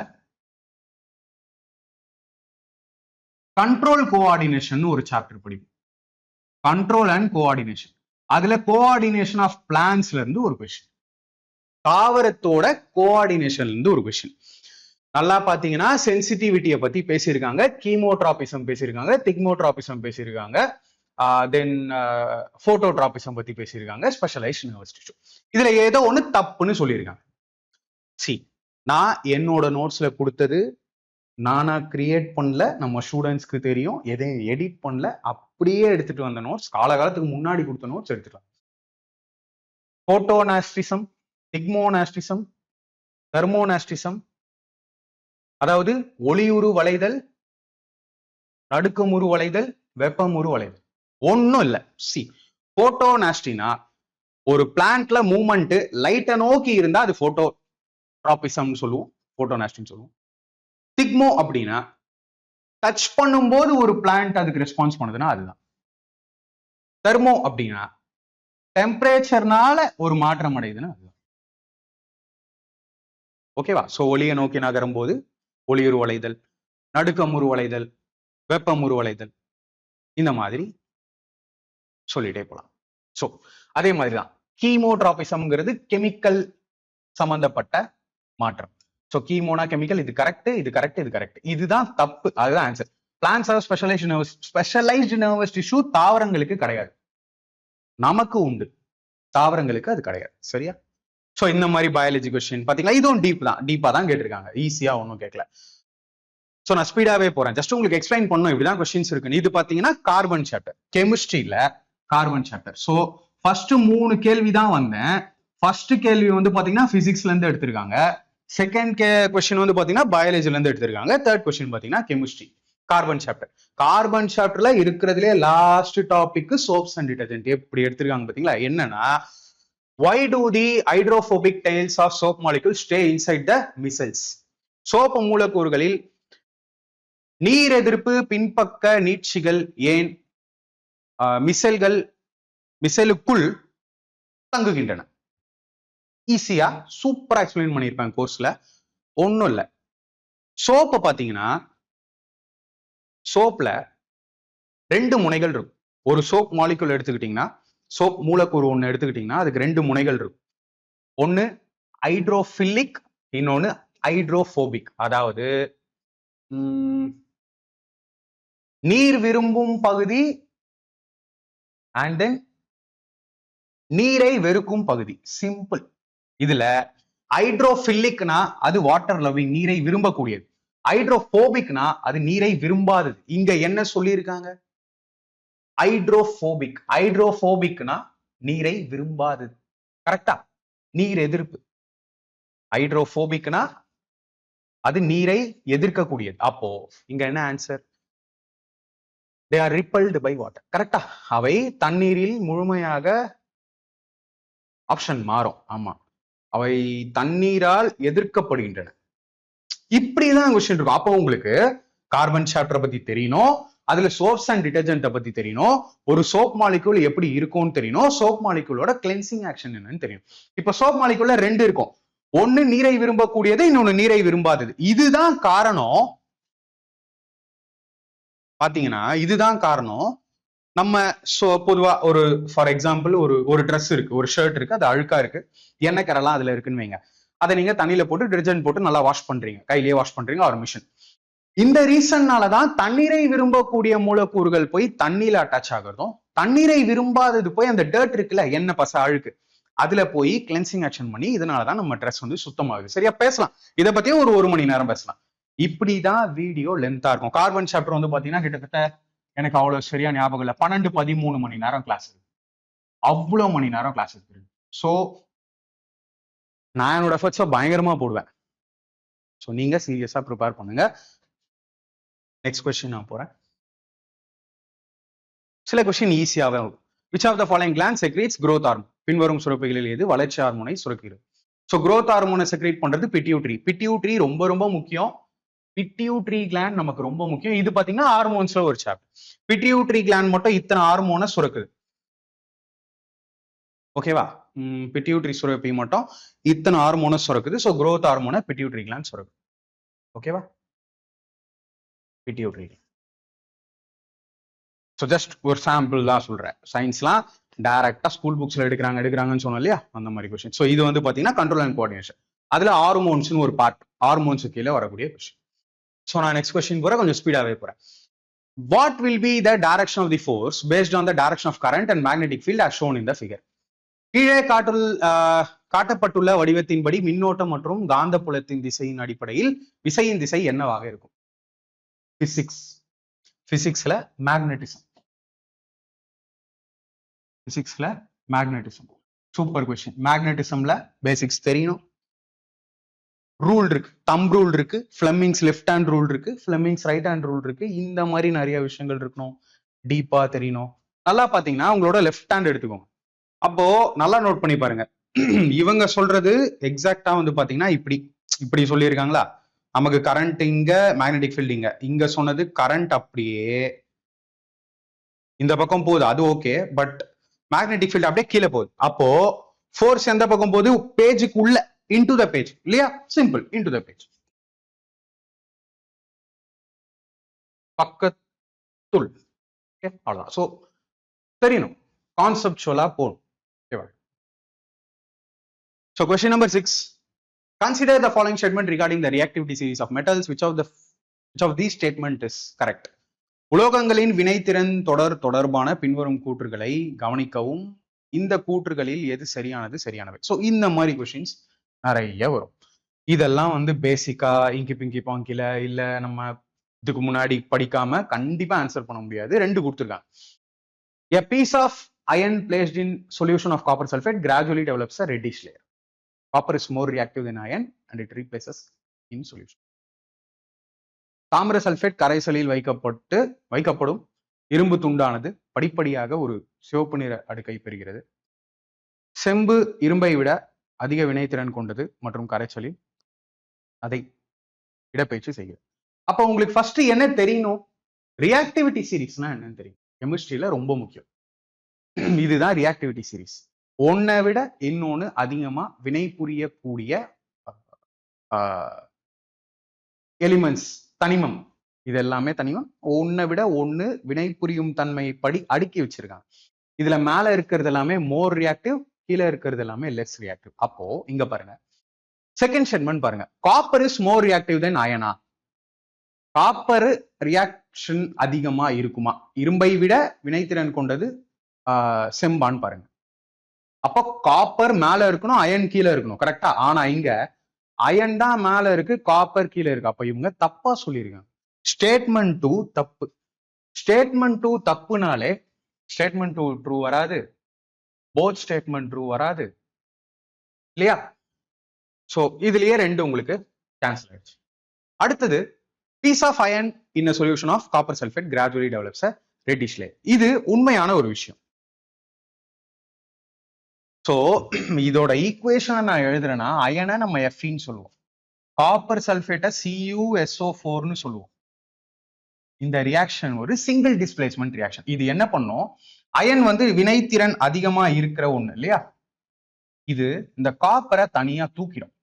கண்ட்ரோல் கோஆர்டினேஷன் ஒரு சாப்டர் படிக்கும். Control and coordination. அதுல கோஆர்டினேஷன் ஆஃப் பிளான்ஸ்ல இருந்து ஒரு கொஸ்டின், தாவரத்தோட கோஆர்டினேஷன்ல இருந்து ஒரு கொஸ்டின். நல்லா பாத்தீங்கன்னா சென்சிட்டிவிட்டியை பத்தி பேசியிருக்காங்க, கீமோட்ராபிசம் பேசியிருக்காங்க, திக்மோட்ராபிசம் பேசியிருக்காங்க, தென் போட்டோட்ராபிசம் பத்தி பேசியிருக்காங்க, ஸ்பெஷலைஸ்ட் நர்வஸ் டிஷ்யூ. இதுல ஏதோ ஒண்ணு தப்புன்னு சொல்லியிருக்காங்க. நான் என்னோட நோட்ஸ்ல கொடுத்தது நானா கிரியேட் பண்ணல, நம்ம ஸ்டூடெண்ட்ஸ்க்கு தெரியும், எதையும் எடிட் பண்ணல, அப்படியே எடுத்துட்டு வந்த நோட்ஸ், காலகாலத்துக்கு முன்னாடி கொடுத்த நோட்ஸ் எடுத்துக்கலாம். போட்டோனாஸ்டிசம், திக்மோனாஸ்டிசம், தெர்மோனாஸ்டிசம், அதாவது ஒளியுறு வளைதல், நடுக்கமுறு வளைதல், வெப்பமுறு வளைதல். ஒன்னும் இல்ல. போட்டோனாஸ்டினா ஒரு பிளான்ட்ல மூவ்மெண்ட் லைட்டை நோக்கி இருந்தா அது போட்டோட்ராபிசம் சொல்லுவோம், போட்டோனாஸ்டின்னு சொல்லுவோம். திக்மோ அப்படின்னா டச் பண்ணும்போது ஒரு பிளான்ட் அதுக்கு ரெஸ்பான்ஸ் பண்ணுதுன்னா அதுதான். தெர்மோ அப்படின்னா டெம்பரேச்சர்னால ஒரு மாற்றம் அடையுதுன்னா அதுதான். ஓகேவா. சோ ஒளியை நோக்கி நகரும் போது ஒளியுறு வளைதல், நடுக்கமுறு வளைதல், வெப்பமுறு வளைதல், இந்த மாதிரி சொல்லிட்டே போலாம். சோ அதே மாதிரிதான் கீமோட்ராபிசம்ங்கிறது கெமிக்கல் சம்பந்தப்பட்ட மாற்றம். சோ கீமோனா கெமிக்கல், இது கரெக்ட், இது கரெக்ட், இது கரெக்ட், இதுதான் தப்பு, அதுதான் answer. Plants are specialised nervous tissue தாவரங்களுக்கு கிடையாது, நமக்கு உண்டு, தாவரங்களுக்கு அது கிடையாது. சரியா. சோ இந்த மாதிரி பயாலஜி கொஸ்டின் பாத்தீங்களா, இதுவும் டீப்பா தான் கேட்டிருக்காங்க, ஈஸியா ஒன்னும் கேட்கல. சோ நான் ஸ்பீடாவே போறேன், ஜஸ்ட் உங்களுக்கு எக்ஸ்பிளைன் பண்ணும் இப்படிதான் கொஸ்டின்ஸ் இருக்கு. இது பாத்தீங்கன்னா கார்பன் சாப்டர், கெமிஸ்ட்ரியில கார்பன் சாப்டர். சோ ஃபர்ஸ்ட் 3 கேள்வி தான் வந்தேன். ஃபர்ஸ்ட் கேள்வி வந்து பாத்தீங்கன்னா பிசிக்ஸ்ல இருந்து எடுத்திருக்காங்க, செகண்ட் கொஸ்டின் வந்து பாத்தீங்கன்னா பயாலஜில இருந்து எடுத்திருக்காங்க, தேர்ட் கொஸ்டின் பாத்தீங்கன்னா கெமிஸ்ட்ரி. கார்பன் சாப்டர், கார்பன் சாப்டர்ல இருக்கிறதுலே last topic soaps and detergent. எப்படி எடுத்திருக்காங்க பாத்தீங்களா. என்னன்னா, why do the hydrophobic tails of soap molecules stay inside the micelles? Soap மூலக்கூறுகளில் நீர் எதிர்ப்பு பின்பக்க நீட்சிகள் ஏன் மிசெலுக்குள் தங்குகின்றன? ஈஸியா சூப்பரா எக்ஸ்பிளைன் பண்ணியிருப்பேன் கோர்ஸ்ல. ஒன்னும் இல்ல, சோப்பை பாத்தீங்கன்னா சோப்ல 2 முனைகள் இருக்கும். ஒரு சோப் மாலிகுல் எடுத்துக்கிட்டீங்கன்னா, சோப் மூலக்கூறு ஒண்ணு எடுத்துக்கிட்டீங்கன்னா அதுக்கு 2 முனைகள் இருக்கும். ஒன்னு ஹைட்ரோஃபிலிக், இன்னொன்னு ஹைட்ரோபோபிக். அதாவது நீர் விரும்பும் பகுதி அண்ட் தென் நீரை வெறுக்கும் பகுதி. சிம்பிள். இதுல ஹைட்ரோஃபிலிக்னா அது வாட்டர் லவ்விங், நீரை விரும்பக்கூடியது. ஹைட்ரோபோபிக்னா அது நீரை விரும்பாதது. இங்க என்ன சொல்லியிருக்காங்க, ஹைட்ரோபோபிக். ஹைட்ரோபோபிக்னா நீரை விரும்பாதது. கரெக்டா. நீர் எதிர்ப்பு. ஹைட்ரோபோபிக்னா அது நீரை எதிர்க்கக்கூடியது. அப்போ இங்க என்ன answer, they are repelled by water. கரெக்டா. அவை தண்ணீரில் முழுமையாக, ஆப்ஷன் மாறும். ஆமா, அவை தண்ணீரால் எதிர்க்கப்படுகின்றன. இப்படிதான் கொஸ்டின் இருக்கும். அப்போ உங்களுக்கு கார்பன் சாப்டரை பத்தி தெரியணும், அதுல சோப்ஸ் அண்ட் டிடர்ஜென்ட்டை பத்தி தெரியணும், ஒரு சோப் மாலிகூல் எப்படி இருக்கும்னு தெரியணும், சோப் மாலிகூலோட கிளென்சிங் ஆக்ஷன் என்னன்னு தெரியும். இப்ப சோப் மாலிகூல்ல ரெண்டு இருக்கும், ஒண்ணு நீரை விரும்பக்கூடியது, இன்னொன்னு நீரை விரும்பாதது. இதுதான் காரணம், பாத்தீங்கன்னா இதுதான் காரணம். நம்ம பொதுவா ஒரு ஃபார் எக்ஸாம்பிள் ஒரு ட்ரெஸ் இருக்கு, ஒரு ஷர்ட் இருக்கு, அது அழுக்கா இருக்கு, எண்ணெய் கரெல்லாம் அதுல இருக்குன்னு வைங்க. அதை நீங்க தண்ணியில போட்டு டிடர்ஜென்ட் போட்டு நல்லா வாஷ் பண்றீங்க, கையிலேயே வாஷ் பண்றீங்க ஒரு மிஷின். இந்த ரீசன்னாலதான் தண்ணீரை விரும்பக்கூடிய மூலக்கூறுகள் போய் தண்ணீர்ல அட்டாச் ஆகுறதும், தண்ணீரை விரும்பாதது போய் அந்த டர்ட் இருக்குல்ல, எண்ணெய் பச அழுக்கு, அதுல போய் கிளென்சிங் ஆக்ஷன் பண்ணி இதனாலதான் நம்ம ட்ரெஸ் வந்து சுத்தமாகுது. சரியா பேசலாம், இதை பத்தியும் ஒரு மணி நேரம் பேசலாம். இப்படிதான் வீடியோ லென்த்தா இருக்கும். கார்பன் சாப்டர் வந்து பாத்தீங்கன்னா கிட்டத்தட்ட எனக்கு அவ்வளவு சரியா ஞாபகம் இல்லை, 12-13 மணி நேரம் கிளாஸ் இருக்கு, அவ்வளவு மணி நேரம் கிளாஸ் இருக்கு. ஸோ நான் என்னோட எஃபர்ட்ஸை பயங்கரமா போடுவேன். ஸோ நீங்க சீரியஸா ப்ரிப்பேர் பண்ணுங்க. நெக்ஸ்ட் கொஸ்டின் நான் போறேன். சில கொஸ்டின் ஈஸியாவே இருக்கும். Which of the following gland secretes growth hormone? பின்வரும் சுரப்பிகளில் எது வளர்ச்சி ஹார்மோனை சுரக்கிறது? ஸோ growth ஹார்மோனை செக்ரீட் பண்றது பிட்யூட்ரி. பிட்யூட்ரி ரொம்ப முக்கியம். பிட்யூட்ரி கிளாண்ட் நமக்கு ரொம்ப முக்கியம். இது பாத்தீங்கன்னா ஹார்மோன்ஸ்ல ஒரு சாப்டர். பிட்யூட்ரி கிளாண்ட் மட்டும் இத்தனை ஹார்மோனை சுரக்குது, ஓகேவா? பிட்யூட்ரி சுரப்பி மட்டும் இத்தனை ஹார்மோனை சுரக்குது. ஸோ growth ஹார்மோனை பிட்யூட்ரி கிளாண்ட் சுரக்குது, ஓகேவா? பிட்யூட்ரி. ஸோ ஜஸ்ட் ஒரு சாம்பிள் தான் சொல்றேன். சயின்ஸ்லாம் டைரக்டா ஸ்கூல் புக்ஸ்ல எடுக்கிறாங்கன்னு சொன்னோம் இல்லையா, அந்த மாதிரி கொஸ்டின். ஸோ இது வந்து பாத்தீங்கன்னா கண்ட்ரோல் அண்ட் கோஆர்டினேஷன், அதுல ஹார்மோன்ஸ்னு ஒரு பார்ட், ஹார்மோன்ஸ் கீழே வரக்கூடிய கொஸ்டின். ஸோ நான் நெக்ஸ்ட் கொஸ்டின் போறேன், கொஞ்சம் ஸ்பீடாவே போறேன். What will be the direction of the force based on the direction of current and magnetic field as shown in the figure? கீழே காட்டப்பட்டுள்ள வடிவத்தின்படி மின்னோட்டம் மற்றும் காந்தப்புலத்தின் திசையின் அடிப்படையில் விசையின் திசை என்னவாக இருக்கும்? பிசிக்ஸ்ல மேக்னெட்டிசம். பிசிக்ஸ்ல மேக்னெட்டிசம் சூப்பர் கொஸ்டின். மேக்னெட்டிசம்ல பேசிக்ஸ் தெரியணும். ரூல் இருக்கு, தம் ரூல் இருக்கு, ஃபிளெமிங்ஸ் லெஃப்ட் ஹேண்ட் ரூல் இருக்கு, ஃபிளெமிங்ஸ் ரைட் ஹேண்ட் ரூல் இருக்கு. இந்த மாதிரி நிறைய விஷயங்கள் இருக்கணும், டீப்பா தெரியணும். நல்லா பாத்தீங்கன்னா உங்களோட லெஃப்ட் ஹேண்ட் எடுத்துக்கோங்க. அப்போ நல்லா நோட் பண்ணி பாருங்க, இவங்க சொல்றது எக்ஸாக்டா வந்து பாத்தீங்கன்னா இப்படி சொல்லியிருக்காங்களா, நமக்கு கரண்ட் இங்க, மேக்னெட்டிக் ஃபீல்ட் இங்க. இங்க சொன்னது கரண்ட் அப்படியே இந்த பக்கம் போகுது, அது ஓகே, பட் மேக்னெட்டிக் ஃபீல்ட் அப்படியே கீழே போகுது. அப்போ ஃபோர்ஸ் எந்த பக்கம் போகுது? பேஜுக்கு உள்ள, இன்டு த பேஜ் இல்லையா? சிம்பிள், இன்டு த பேஜ், பக்கத்துள். அவ்வளவுதான். ஸோ தெரியணும், கான்செப்சுவலா போகணும். So question number 6. Consider the following statement regarding the reactivity series of metals. Which of these statement is correct? உலோகங்களின் வினைத்திறன் தொடர்பான பின்வரும் கூற்றுகளை கவனிக்கவும். இந்த கூற்றுகளில் எது சரியானவை? ஸோ இந்த மாதிரி கொஸ்டின்ஸ் நிறைய வரும். இதெல்லாம் வந்து பேசிக்கா இங்கி பிங்கி பாங்கில இல்ல நம்ம இதுக்கு முன்னாடி படிக்காம கண்டிப்பா ஆன்சர் பண்ண முடியாது. ரெண்டு கொடுத்துருக்காங்க. A piece of iron placed in solution of copper sulfate gradually develops a reddish layer. Copper is more reactive than iron and it replaces in solution. தாமிர சல்பேட் கரைசலில் வைக்கப்படும் இரும்பு துண்டானது படிப்படியாக ஒரு சிவப்பு நிற அடுக்கை பெறுகிறது. செம்பு இரும்பை விட அதிக வினைத்திறன் கொண்டது மற்றும் கரைசலில் அதை இடப்பெயர்ச்சி செய்கிறது. அப்ப உங்களுக்கு ஃபர்ஸ்ட் என்ன தெரியணும்? ரியாக்டிவிட்டி சீரீஸ்னா என்னன்னு தெரியும். கெமிஸ்ட்ரியில ரொம்ப முக்கியம். இதுதான் ரியாக்டிவிட்டி சீரீஸ். ஒன்னை விட இன்னொன்னு அதிகமா வினை புரியக்கூடிய எலிமெண்ட்ஸ், தனிமம், இது எல்லாமே தனிமம். ஒன்னை விட ஒண்ணு வினை புரியும் தன்மை படி அடுக்கி வச்சிருக்காங்க. இதுல மேல இருக்கிறது எல்லாமே மோர் ரியாக்டிவ், கீழே இருக்கிறது எல்லாமே லெஸ் ரியாக்டிவ். அப்போ இங்க பாருங்க, செகண்ட் ஸ்டேட்மெண்ட் பாருங்க, copper is more reactive than அயனா. காப்பர் ரியாக்ஷன் அதிகமா இருக்குமா? இரும்பை விட வினைத்திறன் கொண்டது செம்பான்னு பாருங்க. அப்போ காப்பர் மேல இருக்கணும், அயன் கீழே இருக்கணும், கரெக்டா? ஆனா இங்க அயன் தான் மேல இருக்கு, காப்பர் கீழே இருக்கு. அப்ப இவங்க தப்பா சொல்லியிருக்காங்க. ஸ்டேட்மெண்ட் 2 தப்பு. ஸ்டேட்மெண்ட் 2 தப்புனாலே ஸ்டேட்மெண்ட் 2 ட்ரூ வராது, போத் ஸ்டேட்மெண்ட் ட்ரூ வராது இல்லையா? சோ இதுலயே ரெண்டு உங்களுக்கு கேன்சல் ஆயிடுச்சு. அடுத்தது, piece of iron in a solution of copper sulfate gradually develops a reddish layer. இது உண்மையான ஒரு விஷயம். ஸோ இதோட ஈக்குவேஷனை நான் எழுதுறேன்னா அயனை நம்ம எஃப்இன்னு சொல்லுவோம், காப்பர் சல்ஃபேட்டை CuSO4ன்னு சொல்லுவோம். இந்த ரியாக்ஷன் ஒரு சிங்கிள் டிஸ்பிளேஸ்மெண்ட் ரியாக்ஷன். இது என்ன பண்ணும், அயன் வந்து வினைத்திறன் அதிகமா இருக்கிற ஒண்ணு இல்லையா, இது இந்த காப்பரை தனியா தூக்கிடும்.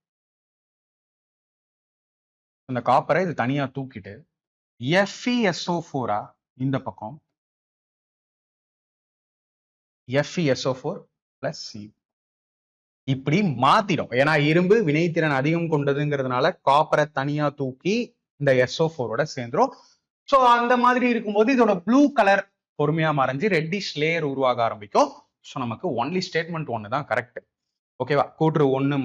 இந்த காப்பரை இது தனியா தூக்கிட்டு FeSO4 இந்த பக்கம் FeSO4 plus C இப்படி மாத்திடும். ஏன்னா இரும்பு வினைத்திறன் அதிகம் கொண்டதுங்கிறதுனால காப்பரை தனியா தூக்கி இந்த SO4ஓட சேர்ந்துரும். ஸோ அந்த மாதிரி இருக்கும்போது இதோட ப்ளூ கலர் பொறுமையா மறைஞ்சு ரெட்டிஷ் லேயர் உருவாக ஆரம்பிக்கும். ஸோ நமக்கு ஒன்லி ஸ்டேட்மெண்ட் ஒன்று தான் கரெக்ட். ஓகேவா, கூற்று ஒன்று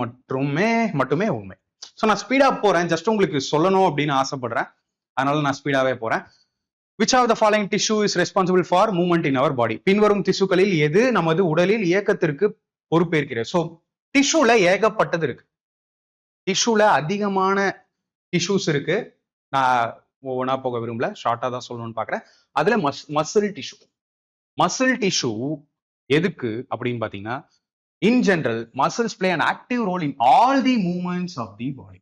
மட்டுமே உண்மை. ஸோ நான் ஸ்பீடா போறேன், ஜஸ்ட் உங்களுக்கு சொல்லணும் அப்படின்னு ஆசைப்படுறேன், அதனால நான் ஸ்பீடாவே போறேன். Which of the following tissue is responsible for movement in our body? பின்வரும் திசுக்களில் எது நமது உடலில் இயக்கத்திற்கு பொறுப்பேற்கிறது? ஸோ டிஷ்யூல ஏகப்பட்டது இருக்கு, டிஷ்யூல அதிகமான டிஷ்யூஸ் இருக்கு. நான் ஒவ்வொன்றா போக விரும்பல, ஷார்ட்டா தான் சொல்லணும்னு பாக்குறேன். அதுல மசில் டிஷ்யூ எதுக்கு அப்படின்னு பாத்தீங்கன்னா, in general muscles play an active role in all the movements of the body.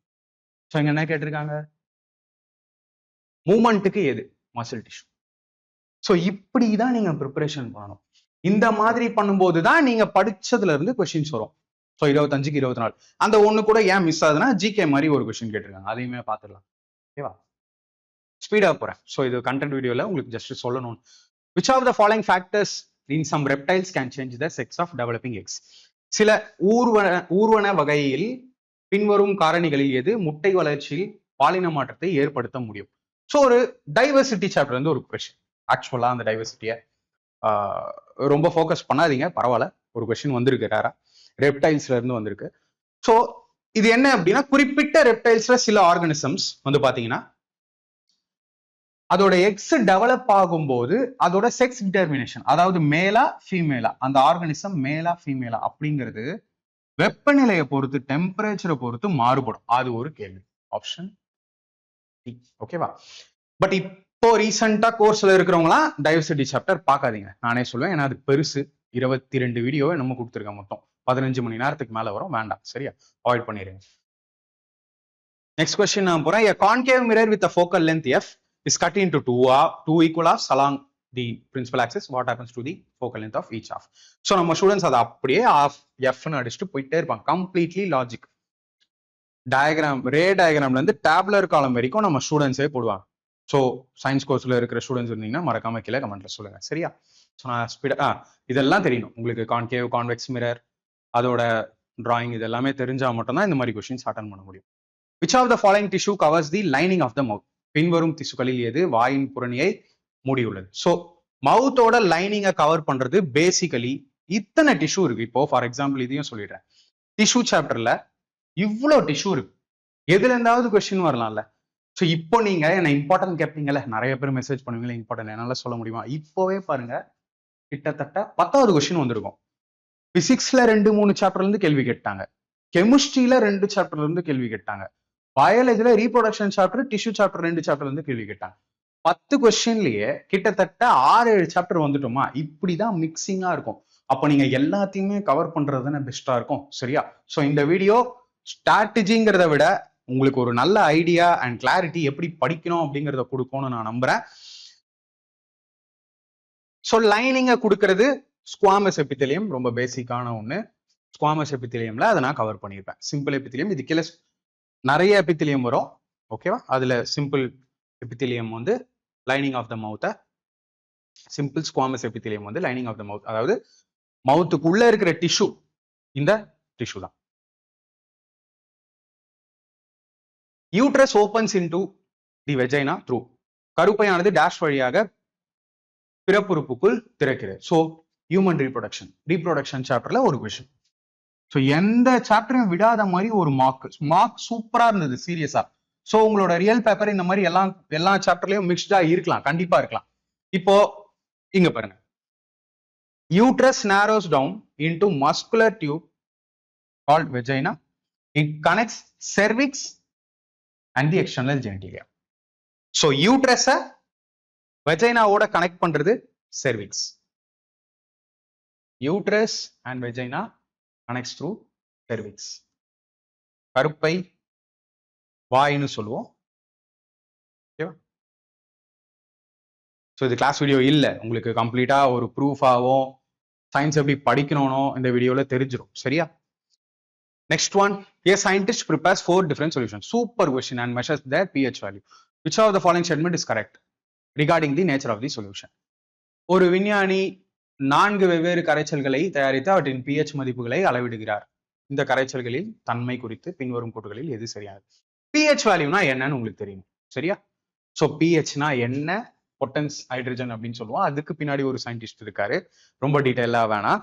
So இங்க என்ன கேட்டிருக்காங்க, மூவ்மெண்ட்டுக்கு எது மசில் டிஷ்யூ. ஸோ இப்படிதான் நீங்க ப்ரிப்பரேஷன் பண்ணணும். இந்த மாதிரி பண்ணும்போது தான் நீங்க படிச்சதுல இருந்து கொஸ்டின்ஸ் வரும். ஸோ 25க்கு 24 அந்த ஒண்ணு கூட ஏன் மிஸ் ஆகுதுன்னா ஜிகே மாதிரி ஒரு கொஸ்டின் கேட்டிருக்காங்க, அதையுமே பார்த்துடலாம். ஓகேவா, ஸ்பீடா போறேன். ஸோ இது கண்டென்ட் வீடியோல உங்களுக்கு ஜஸ்ட் சொல்லணும். Which of the following factors in some reptiles can change the sex of developing eggs? சில ஊர்வன வகையில் பின்வரும் காரணிகளில் எது முட்டை வளர்ச்சியில் பாலின மாற்றத்தை ஏற்படுத்த முடியும்? ஸோ ஒரு டைவர்சிட்டி சாப்டர் வந்து ஒரு கொஸ்டின். ஆக்சுவலா அந்த டைவர்சிட்டியை ரொம்ப ஃபோக்கஸ் பண்ணாதீங்க, பரவாயில்ல, ஒரு கொஸ்டின் வந்திருக்கு ரேரா, ரெப்டைல்ஸ்ல இருந்து வந்திருக்கு. ஸோ இது என்ன அப்படின்னா, குறிப்பிட்ட ரெப்டைல்ஸ்ல சில ஆர்கானிசம்ஸ் வந்து பாத்தீங்கன்னா அதோட எக்ஸ் டெவலப் ஆகும்போது அதோட செக்ஸ் டிட்டர்மினேஷன், அதாவது மேலா ஃபீமேலா, அந்த ஆர்கானிசம் மேலா ஃபீமேலா அப்படிங்கிறது வெப்பநிலையை பொறுத்து, டெம்பரேச்சரை பொறுத்து மாறுபடும். அது ஒரு கேள்வி, ஆப்ஷன் டி. ஓகேவா, பட் இப்போ ரீசெண்டா கோர்ஸ்ல இருக்கிறவங்களாம் டைவர்சிட்டி சாப்டர் பார்க்காதீங்க, நானே சொல்லுவேன். ஏன்னா அது பெருசு, 22 வீடியோவை நம்ம கொடுத்துருக்கோம், மொத்தம் 15 மணி நேரத்துக்கு மேல வரும், வேண்டாம், சரியா, அவாய்ட் பண்ணிடுங்க. நெக்ஸ்ட் கொஸ்டின் நான் போறேன். A concave mirror with a focal length f is cut into two equal halves along the principal axis. What happens to the focal length of each half? So நம்ம students அதை அப்படியே of எஃப்னு அடிச்சுட்டு போயிட்டே இருப்பாங்க. Completely logic diagram, ரே டயக்ராம்ல இருந்து டேப்லர் காலம் வரைக்கும் நம்ம ஸ்டூடெண்ட்ஸே போடுவாங்க. ஸோ சயின்ஸ் கோர்ஸ்ல இருக்கிற ஸ்டூடெண்ட்ஸ் இருந்தீங்கன்னா மறக்காம கீழே கமெண்ட்ல சொல்லுங்க, சரியா. ஸோ நான் ஸ்பீடா இதெல்லாம் தெரியணும் உங்களுக்கு, கான்கேவ், கான்வெக்ஸ் மிரர், அதோட டிராயிங், இது எல்லாமே தெரிஞ்சா மட்டும்தான் இந்த மாதிரி கொஸ்டின்ஸ் அட்டன் பண்ண முடியும். Which of the following tissue covers the lining of the mouth? பின்வரும் திசுக்களில் எது வாயின் புறணியை மூடியுள்ளது? ஸோ மவுத்தோட லைனிங்கை கவர் பண்றது பேசிக்கலி இத்தனை டிஷ்யூ இருக்கு. இப்போ ஃபார் எக்ஸாம்பிள் இதையும் சொல்லிடுறேன், டிஷ்யூ சாப்டர்ல இவ்வளோ டிஷ்யூ இருக்கு, எதுல இருந்தாவது கொஸ்டின் வரலாம்ல. ஸோ இப்போ நீங்க என்ன இம்பார்ட்டன்ட் கேட்பீங்கல்ல, நிறைய பேர் மெசேஜ் பண்ணுவீங்களா இம்பார்ட்டன்ட், என்னால சொல்ல முடியுமா? இப்போவே பாருங்க, கிட்டத்தட்ட 10வது கொஸ்டின் வந்திருக்கும். பிசிக்ஸ்ல 2-3 சாப்டர்ல இருந்து கேள்வி கேட்டாங்க, கெமிஸ்ட்ரியில 2 சாப்டர்ல இருந்து கேள்வி கேட்டாங்க, பயாலஜில ரீப்ரொடக்ஷன் சாப்டர், டிஷ்யூ சாப்டர் 2 சாப்டர்ல இருந்து கேள்வி கேட்டாங்க. 10 கொஸ்டின்லயே கிட்டத்தட்ட 6-7 சாப்டர் வந்துட்டோமா. இப்படிதான் மிக்சிங்கா இருக்கும். அப்ப நீங்க எல்லாத்தையுமே கவர் பண்றதுன்னு பெஸ்டா இருக்கும், சரியா. ஸோ இந்த வீடியோ ஸ்ட்ராட்டஜிங்கிறத விட உங்களுக்கு ஒரு நல்ல ஐடியா அண்ட் கிளாரிட்டி எப்படி படிக்கணும் அப்படிங்கிறத கொடுக்கும்னு நான் நம்புறேன். ஸோ லைனிங்கை கொடுக்கறது ஸ்குவாமஸ் எபித்தெலியம், ரொம்ப பேசிக்கான ஒண்ணு. ஸ்குவாமஸ் எபித்தெலியம்ல அதை நான் கவர் பண்ணியிருப்பேன். சிம்பிள் எபித்தெலியம், இது கீழே நிறைய எபித்தெலியம் வரும், ஓகேவா. அதுல சிம்பிள் எபித்தெலியம் வந்து லைனிங் ஆஃப் த மவுத்தை, சிம்பிள் ஸ்குவாமஸ் எபித்தெலியம் வந்து லைனிங் ஆஃப் த மவுத், அதாவது மவுத்துக்குள்ள இருக்கிற டிஷ்யூ இந்த டிஷ்யூ தான். Uterus opens into the vagina through, கருப்பையானது டேஷ் வழியாக பிறப்புறுப்புக்குள் திறக்கிறது. ஸோ ஹியூமன் ரீப்ரொடக்ஷன் சாப்டர்ல ஒரு கொஸ்டின். ஸோ எந்த சாப்டரையும் விடாத மாதிரி ஒரு மார்க் சூப்பரா இருந்தது, சீரியஸா. ஸோ உங்களோட ரியல் பேப்பர் இந்த மாதிரி எல்லா சாப்டர்லயும் மிக்ஸ்டா இருக்கலாம், கண்டிப்பா இருக்கலாம். இப்போ இங்க பாருங்க, uterus narrows down into muscular tube called vagina. It connects cervix and the external genitalia. So uterus வெஜைனாவோட கனெக்ட் பண்றது cervix. Uterus and vagina connects through cervix. கருப்பை வாய்னு சொல்லுவோம். ஓகேவா? ஸோ இது கிளாஸ் வீடியோ இல்லை, உங்களுக்கு கம்ப்ளீட்டா ஒரு ப்ரூஃபாகவும் சயின்ஸ் எப்படி படிக்கணும்னோ இந்த வீடியோல தெரிஞ்சிடும். சரியா? Next one, a scientist prepares 4 different solutions. Super question and measures their pH value. Which of the following statement is correct regarding the nature of the solution? ஒரு விஞ்ஞானி 4 வெவ்வேறு கரைச்சல்களை தயாரித்து அவற்றின் pH மதிப்புகளை அளவிடுகிறார். இந்த கரைச்சல்களில் தன்மை குறித்து பின்வரும் கூற்றுகளில் எது சரியானது? pH வேல்யூனா என்னன்னு உங்களுக்கு தெரியும். சரியா? ஸோ pHனா என்ன, பொட்டன்ஸ் ஹைட்ரஜன் அப்படின்னு சொல்லுவோம். அதுக்கு பின்னாடி ஒரு சயின்டிஸ்ட் இருக்காரு, ரொம்ப டீட்டெயிலா வேணாம்.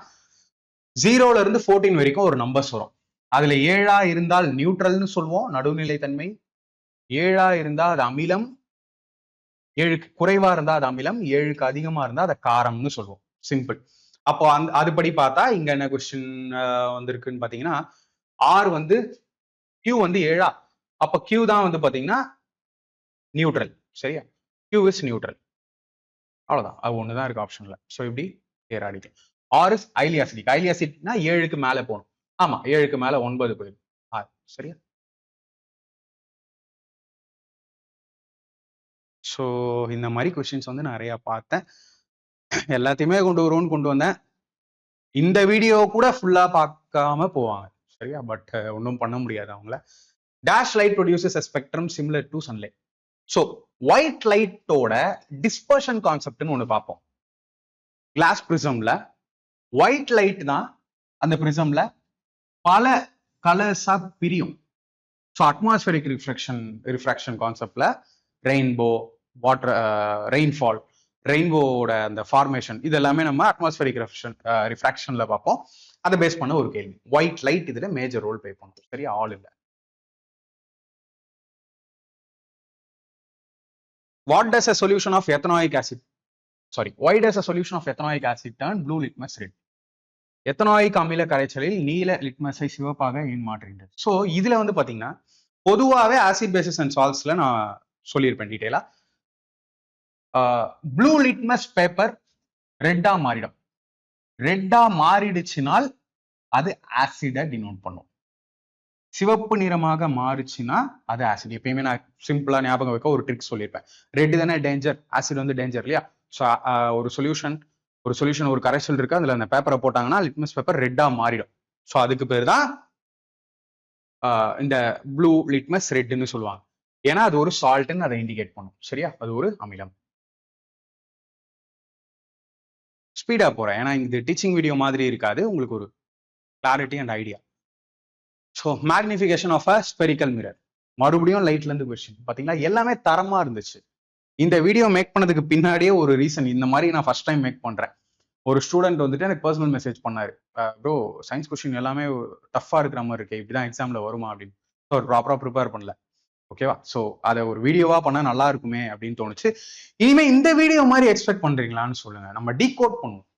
0ல இருந்து 14 வரைக்கும் ஒரு நம்பர்ஸ் வரும். அதுல 7ஆ இருந்தால் நியூட்ரல்னு சொல்லுவோம், நடுநிலை தன்மை. 7ஆ இருந்தா அது அமிலம், 7க்கு குறைவா இருந்தா அது அமிலம், 7க்கு அதிகமா இருந்தா அது காரம்னு சொல்லுவோம். சிம்பிள். அப்போ அதுபடி பார்த்தா இங்க என்ன கொஸ்டின் வந்திருக்குன்னு பாத்தீங்கன்னா, R வந்து Q வந்து 7ஆ, அப்ப Q தான் வந்து பாத்தீங்கன்னா நியூட்ரல். சரியா? Q is neutral. அவ்வளவுதான், அது ஒண்ணுதான் இருக்கு ஆப்ஷன்ல. ஸோ இப்படி கிளியர் அடிக்கும். R is highly acidic. Highly அசிடிக்னா 7க்கு மேல போகணும். ஆமா, 7க்கு மேல 9 போயிடும். சரியா? ஸோ இந்த மாதிரி கொஸ்டின்ஸ் வந்து நிறைய பார்த்தேன், எல்லாத்தையுமே கொண்டு வந்தேன். இந்த வீடியோ கூட ஃபுல்லா பார்க்காம போவாங்க. சரியா? பட் ஒன்றும் பண்ண முடியாது அவங்கள. Dash light produces a spectrum similar to sunlight. So white லைட்டோட டிஸ்பர்ஷன் கான்செப்ட்னு ஒன்று பார்ப்போம். கிளாஸ் பிரிசம்ல ஒயிட் லைட் தான் அந்த பிரிசம்ல பல கலர்ஸா பிரியும். ஸோ அட்மாஸ்பரிக் ரிஃப்ராக்ஷன் கான்செப்ட்ல ரெயின்போ, வாட்டர், ரெயின்ஃபால், ரெயின்போட அந்த ஃபார்மேஷன், இது எல்லாமே நம்ம அட்மாஸ்பரிக் ரிஃப்ராக்ஷன்ல பார்ப்போம். அதை பேஸ் பண்ண ஒரு கேள்வி. ஒயிட் லைட் இதுல மேஜர் ரோல் ப்ளே பண்ணும். சரியா? ஆல் இல்லை. What does a solution of ethanoic acid, why does a solution of ethanoic acid turn blue litmus red? Ethanoic அமில கரைச்சலில் நீல லிட்மஸை சிவப்பாக ஏன் மாற்றுகின்றது? ஸோ இதுல வந்து பாத்தீங்கன்னா பொதுவாகவே ஆசிட் பேசிஸ் அண்ட் சால்ட்ஸ்ல நான் சொல்லியிருப்பேன் டீட்டெயிலா. ப்ளூ லிட்மஸ் பேப்பர் ரெட்டா மாறிடும். ரெட்டா மாறிடுச்சுனால் அது ஆசிடை டினோட் பண்ணும். சிவப்பு நிறமாக மாறுச்சுன்னா அது ஆசிட். எப்பயுமே நான் சிம்பிளா ஞாபகம் வைக்க ஒரு ட்ரிக் சொல்லியிருப்பேன். ரெட் தானே டேஞ்சர், ஆசிட் வந்து டேஞ்சர் இல்லையா? ஸோ ஒரு சொல்யூஷன் ஒரு கரைசல் இருக்கு, அதுல அந்த பேப்பரை போட்டாங்கன்னா லிட்மஸ் பேப்பர் ரெட்டா மாறிடும். ஸோ அதுக்கு பேர் தான் இந்த ப்ளூ லிட்மஸ் ரெட்னு சொல்லுவாங்க. ஏன்னா அது ஒரு சால்ட்னு அதை இண்டிகேட் பண்ணும். சரியா? அது ஒரு அமிலம். ஸ்பீடா போறேன், ஏன்னா இந்த டீச்சிங் வீடியோ மாதிரி இருக்காது, உங்களுக்கு ஒரு clarity and idea. So magnification of a spherical mirror, மறுபடியும் லைட்ல இருந்து கொஸ்டின் பாத்தீங்கன்னா எல்லாமே தரமா இருந்துச்சு. இந்த வீடியோ மேக் பண்ணதுக்கு பின்னாடியே ஒரு ரீசன், இந்த மாதிரி நான் ஃபர்ஸ்ட் டைம் மேக் பண்றேன். ஒரு ஸ்டூடெண்ட் வந்துட்டு எனக்கு பர்சனல் மெசேஜ் பண்ணாரு, ப்ரோ சயின்ஸ் கொஸ்டின் எல்லாமே டஃபா இருக்கிற மாதிரி இருக்கு, இப்படிதான் எக்ஸாம்ல வருமா அப்படின்னு. ஸோ ப்ராப்பரா ப்ரிப்பேர் பண்ணல. ஓகேவா? ஸோ அதை ஒரு வீடியோவா பண்ணா நல்லா இருக்குமே அப்படின்னு தோணுச்சு. இனிமே இந்த வீடியோ மாதிரி எக்ஸ்பெக்ட் பண்றீங்களான்னு சொல்லுங்க, நம்ம டீகோட் பண்ணுவோம்.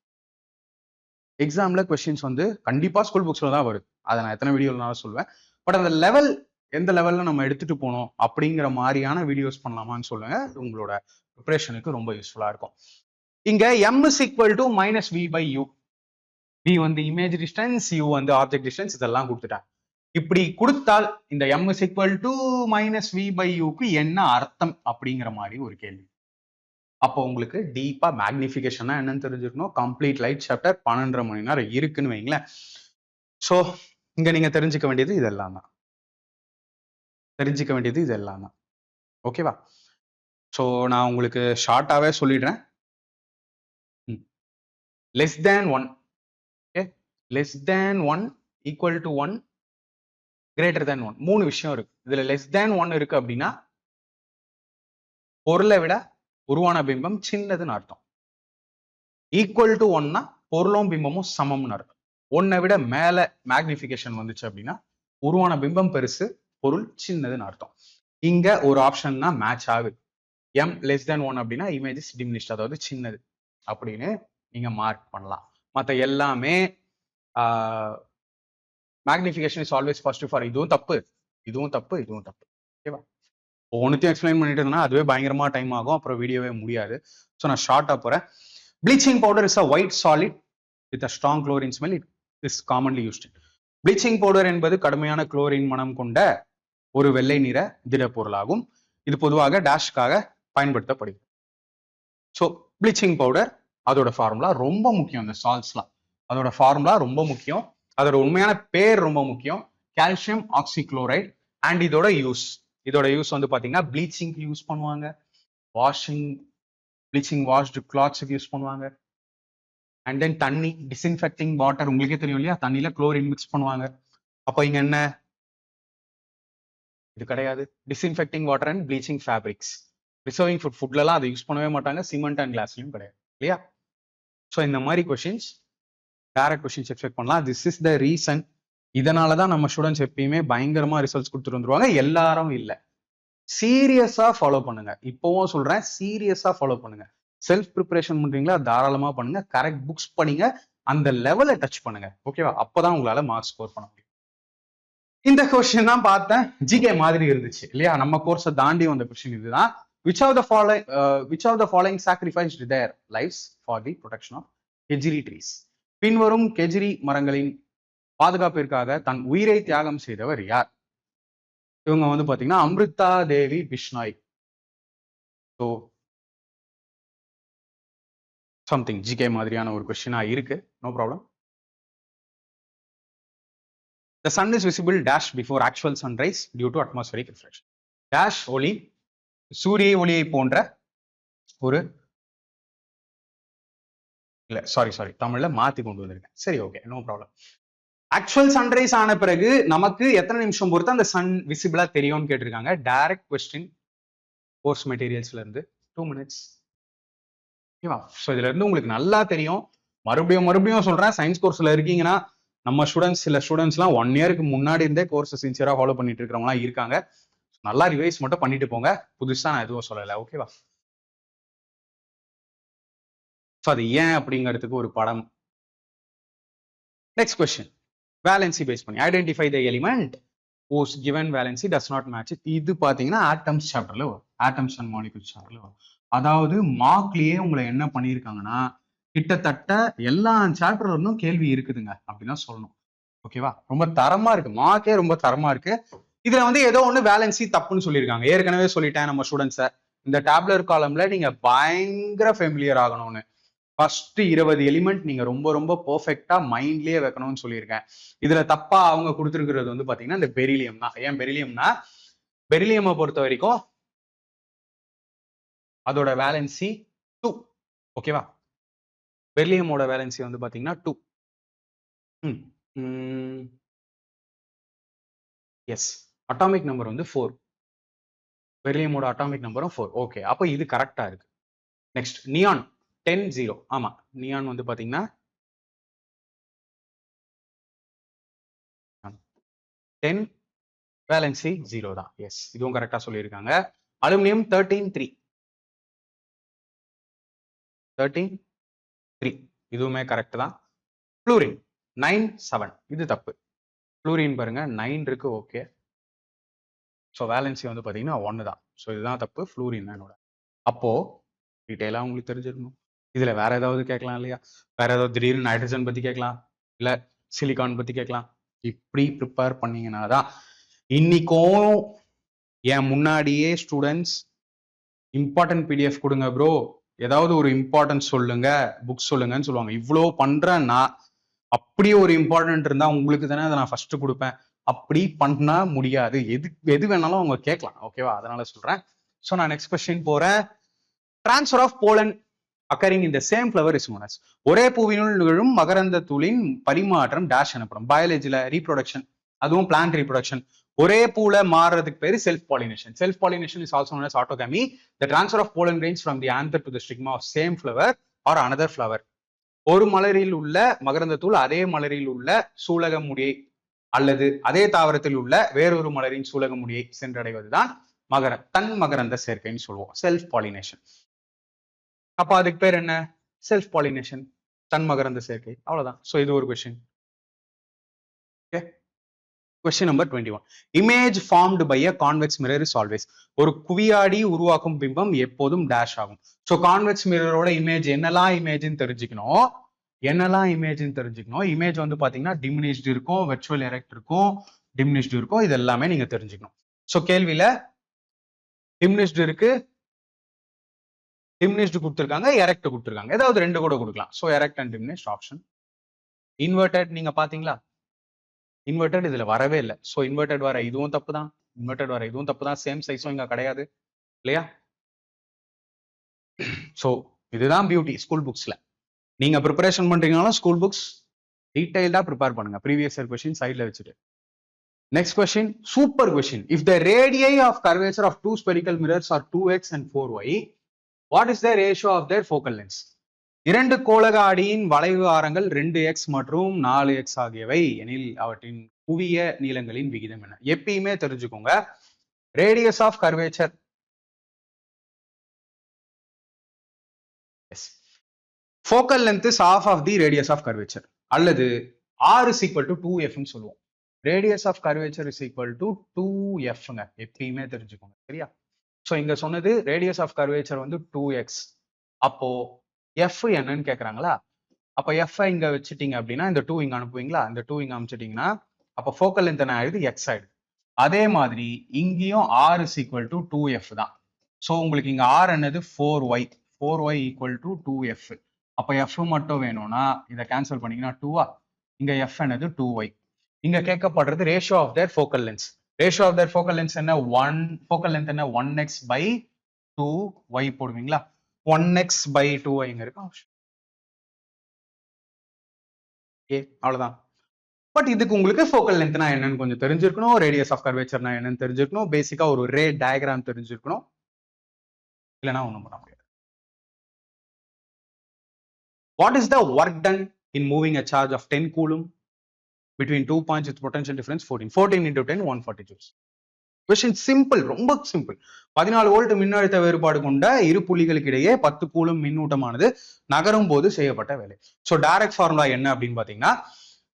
எக்ஸாம்ல கொஸ்டின்ஸ் வந்து கண்டிப்பா ஸ்கூல் புக்ஸ்ல தான் வருது, அதை நான் எத்தனை வீடியோனாலும் சொல்லுவேன். பட் அந்த லெவல் எந்த லெவல்ல நம்ம எடுத்துட்டு போனோம் அப்படிங்கிற மாதிரியான வீடியோஸ் பண்ணலாமான்னு சொல்லுங்க, உங்களோட ப்ரிப்பரேஷனுக்கு ரொம்ப யூஸ்ஃபுல்லா இருக்கும். இங்க m is equal to minus v by u. v வந்து இமேஜ் டிஸ்டன்ஸ், u வந்து ஆப்ஜெக்ட் டிஸ்டன்ஸ், இதெல்லாம் கொடுத்துட்டாங்க. இப்படி கொடுத்தால் இந்த m is equal to minus v by u-க்கு என்ன அர்த்தம் அப்படிங்கிற மாதிரி ஒரு கேள்வி. அப்போ உங்களுக்கு டீப்பா மேக்னிஃபிகேஷனா என்னன்னு தெரிஞ்சிருக்கணும். கம்ப்ளீட் லைட் சாப்டர் 12.5 மணி நேரம் இருக்குன்னு வைங்களேன். ஸோ இங்க நீங்க தெரிஞ்சுக்க வேண்டியது இதெல்லாம் தான். ஓகேவா? ஸோ நான் உங்களுக்கு ஷார்ட்டாவே சொல்லிடுறேன். Less than 1, okay, less than 1, equal to 1, greater than 1, 3 விஷயம் இருக்கு. இதுல லெஸ் தேன் 1 இருக்கு அப்படின்னா பொருளை விட உருவான பிம்பம் சின்னதுன்னு அர்த்தம். ஈக்குவல் டு 1னா பொருளும் பிம்பமும் சமம்னு அர்த்தம். 1 விட மேல மேக்னிஃபிகேஷன் வந்துச்சு அப்படின்னா உருவான பிம்பம் பெருசு, பொருள் சின்னதுன்னு அர்த்தம். இங்க ஒரு ஆப்ஷன் தான் மேட்ச் ஆகுது. m லெஸ் தேன் 1 அப்படின்னா இமேஜ் இஸ் டிமினிஷ்ட், அதாவது சின்னது அப்படின்னு நீங்க மார்க் பண்ணலாம். மற்ற எல்லாமே magnification is always positive for, இதுவும் தப்பு. ஓகேவா? ஒன்னுத்தையும் எக்ஸ்பிளைன் பண்ணிட்டு இருந்தா அதுவே பயங்கரமா டைம் ஆகும், அப்புறம் வீடியோவே முடியாது. ஸோ நான் ஷார்ட்டா போறேன். Bleaching powder is a white solid with a strong chlorine smell. It is commonly used. Bleaching powder என்பது கடுமையான குளோரின் மனம் கொண்ட ஒரு வெள்ளை நிற திடப்பொருளாகும். இது பொதுவாக டேஷ்காக பயன்படுத்தப்படுகிறது. ஸோ ப்ளீச்சிங் பவுடர் அதோட ஃபார்முலா ரொம்ப முக்கியம். இந்த சால்ட்ஸ்லாம் அதோட ஃபார்முலா ரொம்ப முக்கியம். அதோட உண்மையான பேர் ரொம்ப முக்கியம். Calcium oxychloride. அண்ட் இதோட யூஸ் வந்து பாத்தீங்கன்னா ப்ளீச்சிங்க்கு யூஸ் பண்ணுவாங்க, ப்ளீச்சிங் வாஷ்டு கிளாத்ஸுக்கு யூஸ் பண்ணுவாங்க. அண்ட் தென் தண்ணி, டிஸ்இன்ஃபெக்டிங் வாட்டர், உங்களுக்கே தெரியும் இல்லையா, தண்ணியில குளோரின் மிக்ஸ் பண்ணுவாங்க. அப்போ இங்க என்ன, இது கிடையாது. Disinfecting water and bleaching fabrics. Preserving ஃபுட்லலாம் அதை யூஸ் பண்ணவே மாட்டாங்க. சிமெண்ட் அண்ட் கிளாஸ்லையும் கிடையாது இல்லையா. ஸோ இந்த மாதிரி கொஷின்ஸ், டைரக்ட் கொஷின்ஸ் எக்ஸ்பெக்ட் பண்ணலாம். This is the reason. இதனாலதான் நம்ம ஸ்டூடெண்ட்ஸ் எப்பயுமே பயங்கரமா ரிசல்ட்ஸ் கொடுத்துட்டு வந்துருவாங்க. எல்லாரும் இல்ல, சீரியஸா ஃபாலோ பண்ணுங்க. இப்பவும் சொல்றேன், சீரியஸா ஃபாலோ பண்ணுங்க. செல்ஃப் ப்ரிப்பரேஷன் பண்றீங்களா, தாராளமா பண்ணுங்க. கரெக்ட் புக்ஸ் படிங்க, அந்த லெவலை டச் பண்ணுங்க. ஓகேவா, அப்பதான் உங்களால மார்க் ஸ்கோர் பண்ண முடியும். இந்த கொஸ்டின் தான் பார்த்தேன், ஜிகே மாதிரி இருந்துச்சு இல்லையா. நம்ம கோர்ஸை தாண்டி வந்த கொஸ்டின் இதுதான். which of the following sacrificed their lives for the protection of கெஜ்ரி trees? பின்வரும் கெஜ்ரி மரங்களின் பாதுகாப்பிற்காக தன் உயிரை தியாகம் செய்தவர் யார்? இவங்க வந்து பாத்தீங்கன்னா Amrita Devi Bishnoi. So something GK மாதிரியான ஒரு கொஸ்டினா இருக்கு, no problem. The sun is visible dash before actual sunrise due to atmospheric reflection. Dash ஒளி சூரிய ஒளியை போன்ற ஒரு இல்ல சாரி தமிழ்ல மாத்தி கொண்டு வந்திருக்கேன். சரி, okay, no problem. Actual sunrise ஆன பிறகு நமக்கு எத்தனை நிமிஷம் பொறுத்து அந்த சன் விசிபிளா தெரியும்னு கேட்டிருக்காங்க. டைரக்ட் கொஸ்டின், கோர்ஸ் மெட்டீரியல்ஸ்ல இருந்து 2 minutes. ஓகேவா. ஸோ இதுல இருந்து உங்களுக்கு நல்லா தெரியும். மறுபடியும் சொல்றேன், சயின்ஸ் கோர்ஸ்ல இருக்கீங்கன்னா நம்ம ஸ்டூடெண்ட்ஸ், சில ஸ்டூடெண்ட்ஸ்லாம் 1 இயருக்கு முன்னாடி இருந்தே கோர்ஸ் சின்சியரா ஃபாலோ பண்ணிட்டு இருக்கிறவங்களாம் இருக்காங்க. நல்லா ரிவைஸ் மட்டும் பண்ணிட்டு போங்க, புதுசா நான் எதுவும் சொல்லலை. ஓகேவா. ஸோ அது ஏன் அப்படிங்கிறதுக்கு ஒரு படம். நெக்ஸ்ட் கொஸ்டின், வேலன்சி பேஸ் பண்ணி identify the element whose given valency does not match it. இது பாத்தீங்கன்னா ஆட்டம்ஸ் சாப்டர்ல வரும், ஆட்டம்ஸ் அண்ட் மாலிகுல்ஸ் சாப்டர்ல வரும். அதாவது மார்க்லயே உங்களை என்ன பண்ணியிருக்காங்கன்னா, கிட்டத்தட்ட எல்லா சாப்டர்ல இருந்தும் கேள்வி இருக்குதுங்க அப்படின்னா சொல்லணும். ஓகேவா, ரொம்ப தரமா இருக்கு, மார்க்கே ரொம்ப தரமா இருக்கு. இதுல வந்து ஏதோ ஒண்ணு வேலன்சி தப்புன்னு சொல்லியிருக்காங்க. ஏற்கனவே சொல்லிட்டேன் நம்ம ஸ்டூடெண்ட்ஸை, இந்த டேப்லர் காலம்ல நீங்க பயங்கர ஃபெமிலியர் ஆகணும்னு. ஃபர்ஸ்ட் 20 எலிமெண்ட் நீங்க ரொம்ப ரொம்ப பெர்ஃபெக்டா மைண்ட்லயே வைக்கணும்னு சொல்லியிருக்கேன். இதுல தப்பா அவங்க கொடுத்துருக்கிறது வந்து பாத்தீங்கன்னா இந்த பெரிலியம் தான். ஏன் பெரிலியம்னா, பெரிலியமை பொறுத்த வரைக்கும் அதோட வேலன்சி 2. ஓகேவா, பெரிலியமோட வேலன்சி வந்து பாத்தீங்கன்னா 2. எஸ், அட்டாமிக் நம்பர் வந்து 4. பெரிலியமோட அட்டாமிக் நம்பரும் 4. ஓகே, அப்போ இது கரெக்டா இருக்கு. Next, neon 10-0. ஆமா, நியான் வந்து பாத்தீங்கன்னா 10 வேலன்சி 0 தான். எஸ், இதுவும் கரெக்டா சொல்லியிருக்காங்க. அலுமினியம் 13-3. இதுவுமே கரெக்ட் தான். ஃப்ளூரின் 9-7. இது தப்பு. ஃப்ளூரின் பாருங்க 9 இருக்கு. ஓகே, ஸோ வேலன்சி வந்து பாத்தீங்கன்னா 1 தான். ஸோ இதுதான் தப்பு, ஃப்ளூரின் தான் என்னோட. அப்போ டீட்டெயிலா உங்களுக்கு தெரிஞ்சிருக்கணும். இதுல வேற ஏதாவது கேட்கலாம் இல்லையா, வேற ஏதாவது திடீர்னு நைட்ரஜன் பத்தி கேட்கலாம், இல்ல சிலிகான் பத்தி கேட்கலாம். இப்படி ப்ரிப்பேர் பண்ணீங்கன்னா தான் இன்னைக்கும் என் முன்னாடியே ஸ்டூடெண்ட்ஸ் இம்பார்ட்டன்ட் பிடிஎஃப் கொடுங்க ப்ரோ, ஏதாவது ஒரு இம்பார்ட்டன்ஸ் சொல்லுங்க, புக் சொல்லுங்கன்னு சொல்லுவாங்க. இவ்வளோ பண்றேன்னா அப்படி ஒரு இம்பார்ட்டன்ட் இருந்தா உங்களுக்கு தானே அதை நான் ஃபர்ஸ்ட் கொடுப்பேன். அப்படி பண்ண முடியாது. எது வேணாலும் அவங்க கேட்கலாம். ஓகேவா, அதனால சொல்றேன். ஸோ நான் நெக்ஸ்ட் கொஸ்டின் போறேன். Transfer of pollen occurring in the same flower is known as. ஒரே பூவினுள் நிகழும் மகரந்த தூளின் பரிமாற்றம் டேஷ் எனப்படும். பயாலஜில ரீப்ரொடக்ஷன், அதுவும் பிளான்ட் ரீப்ரொடக்ஷன். ஒரே பூல மாறுறதுக்கு பேரு self pollination. Self pollination is also known as autogamy. The transfer of pollen grains from the anther to the stigma of same flower or another flower. ஒரு மலரில் உள்ள மகரந்த தூள் அதே மலரில் உள்ள சூலக முடியை அல்லது அதே தாவரத்தில் உள்ள வேறொரு மலரின் சூலக முடியை சென்றடைவதுதான் தன் மகரந்த சேர்க்கைன்னு சொல்லுவோம், செல்ஃப் பாலினேஷன். அப்ப அதுக்கு பேர் என்ன? செல்ஃப் பாலினேஷன், தன் மகரந்த சேர்க்கை. அவ்வளவுதான். சோ இது ஒரு question. Okay, question number 21. Image formed by a convex mirror is always. ஒரு குவியாடி உருவாக்கும் பிம்பம் எப்போதும் டேஷ் ஆகும். ஸோ கான்வெக்ஸ் மிரரோட இமேஜ் என்னெல்லாம் இமேஜ்னு தெரிஞ்சுக்கணும். என்னெல்லாம் இமேஜ்னு தெரிஞ்சுக்கணும். இமேஜ் வந்து பாத்தீங்கன்னா டிமினிஷ்டு இருக்கும், வெர்ச்சுவல் எரெக்ட் இருக்கும், டிமினிஷ்டு இருக்கும். இது எல்லாமே நீங்க தெரிஞ்சுக்கணும். ஸோ கேள்வியில டிமினிஷ்டு இருக்கு, டிமினிஷ்டு கொடுத்துருக்காங்க, எரெக்ட் கொடுத்துருக்காங்க. ஏதாவது ரெண்டு கூட கொடுக்கலாம். So erect and diminished option. Inverted நீங்க பாத்தீங்களா? இன்வெர்டட் இதுல வரவே இல்லை. ஸோ இன்வெர்டட் வர இதுவும் தப்பு தான், இன்வெர்டட் வர இதுவும் தப்பு தான். சேம் சைஸும் இங்க கிடையாது இல்லையா? ஸோ இதுதான் பியூட்டி ஸ்கூல் புக்ஸ்ல. நீங்க ப்ரிப்பரேஷன் பண்றீங்கனாலும் ஸ்கூல் புக்ஸ் டீடைல்டா ப்ரிப்பேர் பண்ணுங்க. ப்ரீவியஸ் இயர் கொஸ்டின் சைட்ல வச்சுட்டு. Next question, super question. If the radii of curvature of two spherical mirrors are 2x and 4y, what is the ratio of their focal lengths? இரண்டு கோளக ஆடியின் வளைவு ஆரங்கள் 2x மற்றும் 4x ஆகியவை எனில் அவற்றின் குவிய நீளங்களின் விகிதம் என்ன? எப்பயுமே தெரிஞ்சுக்கோங்க, radius of curvature focal length is half of the radius of curvature அல்லது r is equal to 2f ன்னு சொல்லுவோம். radius of curvature is equal to 2f ங்க, எப்பயுமே தெரிஞ்சுக்கோங்க. சரியா? சோ இங்க சொன்னது radius of curvature வந்து 2x. அப்போ f என்னன்னு கேக்குறாங்களா? அப்ப f இங்க வச்சுட்டீங்க அப்படின்னா இந்த 2 இங்க அனுப்புவீங்களா? இந்த 2 இங்க அனுப்பிச்சிட்டீங்கன்னா அப்ப ஃபோக்கல் லென்த் என்ன ஆயிடுது? x ஆயிடுது. அதே மாதிரி இங்கேயும் r is equal to 2f தான். சோ உங்களுக்கு இங்க r என்னது? 4y. 4y equal to 2f. அப்ப f மட்டும் வேணும்னா இதை கேன்சல் பண்ணீங்கன்னா 2 இங்க f என்னது? 2y. இங்க கேட்கப்படுறது ratio of their focal lengths. Ratio of their focal lengths என்ன? 1 ஃபோக்கல் லென்த் என்ன? 1x by 2y போடுவீங்களா? 1x by 2y இங்க இருக்கு. அவ்வளவுதான். பட் இதுக்கு உங்களுக்கு ஃபோக்கல் லென்த்னா என்னன்னு கொஞ்சம் தெரிஞ்சிருக்கணும், ரேடியஸ் ஆஃப் கர்வேச்சர்னா என்னன்னு தெரிஞ்சிருக்கணும், பேசிக்கா ஒரு ரே டயக்ராம் தெரிஞ்சிருக்கணும். இல்லைன்னா ஒண்ணும் பண்ண முடியாது. What is the work done in moving a charge of 10 coulomb between 2 points with potential difference 14? 14 into 10, 140 joules. Question simple, ரொம்ப சிம்பிள். 14 வோல்ட் மின்னழுத்த வேறுபாடு கொண்ட இரு புள்ளிகளுக்கு இடையே 10 கூலும் மின்னூட்டமானது நகரும் போது செய்யப்பட்ட வேலை. ஸோ டைரக்ட் ஃபார்முலா என்ன அப்படின்னு பாத்தீங்கன்னா,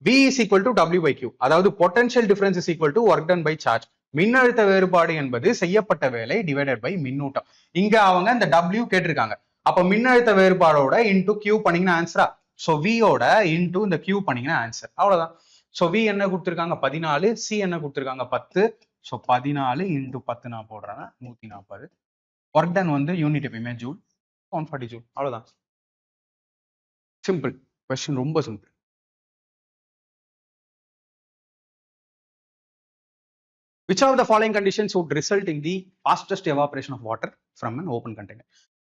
V is equal to W by Q. அதாவது potential difference is equal to work done by charge. மின்னழுத்த வேறுபாடு என்பது செய்யப்பட்ட வேலை டிவைடட் பை மின்னூட்டம். இங்க அவங்க இந்த W கேட்டிருக்காங்க. அப்ப மின்னழுத்த வேறுபாடோட இன்டூ கியூ பண்ணீங்கன்னா ஆன்சரா? ஸோ வியோட இன்டூ இந்த கியூ பண்ணீங்கன்னா ஆன்சர். அவ்வளவுதான். ஸோ வி என்ன கொடுத்துருக்காங்க? 14. சி என்ன கொடுத்துருக்காங்க? 10. ஸோ 14 இன்டூ 10 நான் போடுறேன் 140. ஒர்க் டன் வந்து யூனிட் எப்பயுமே ஜூல், 140 ஜூல். அவ்வளவுதான். சிம்பிள் கொஸ்டின், ரொம்ப simple. Which of the following conditions would result in the fastest evaporation of water from an open container?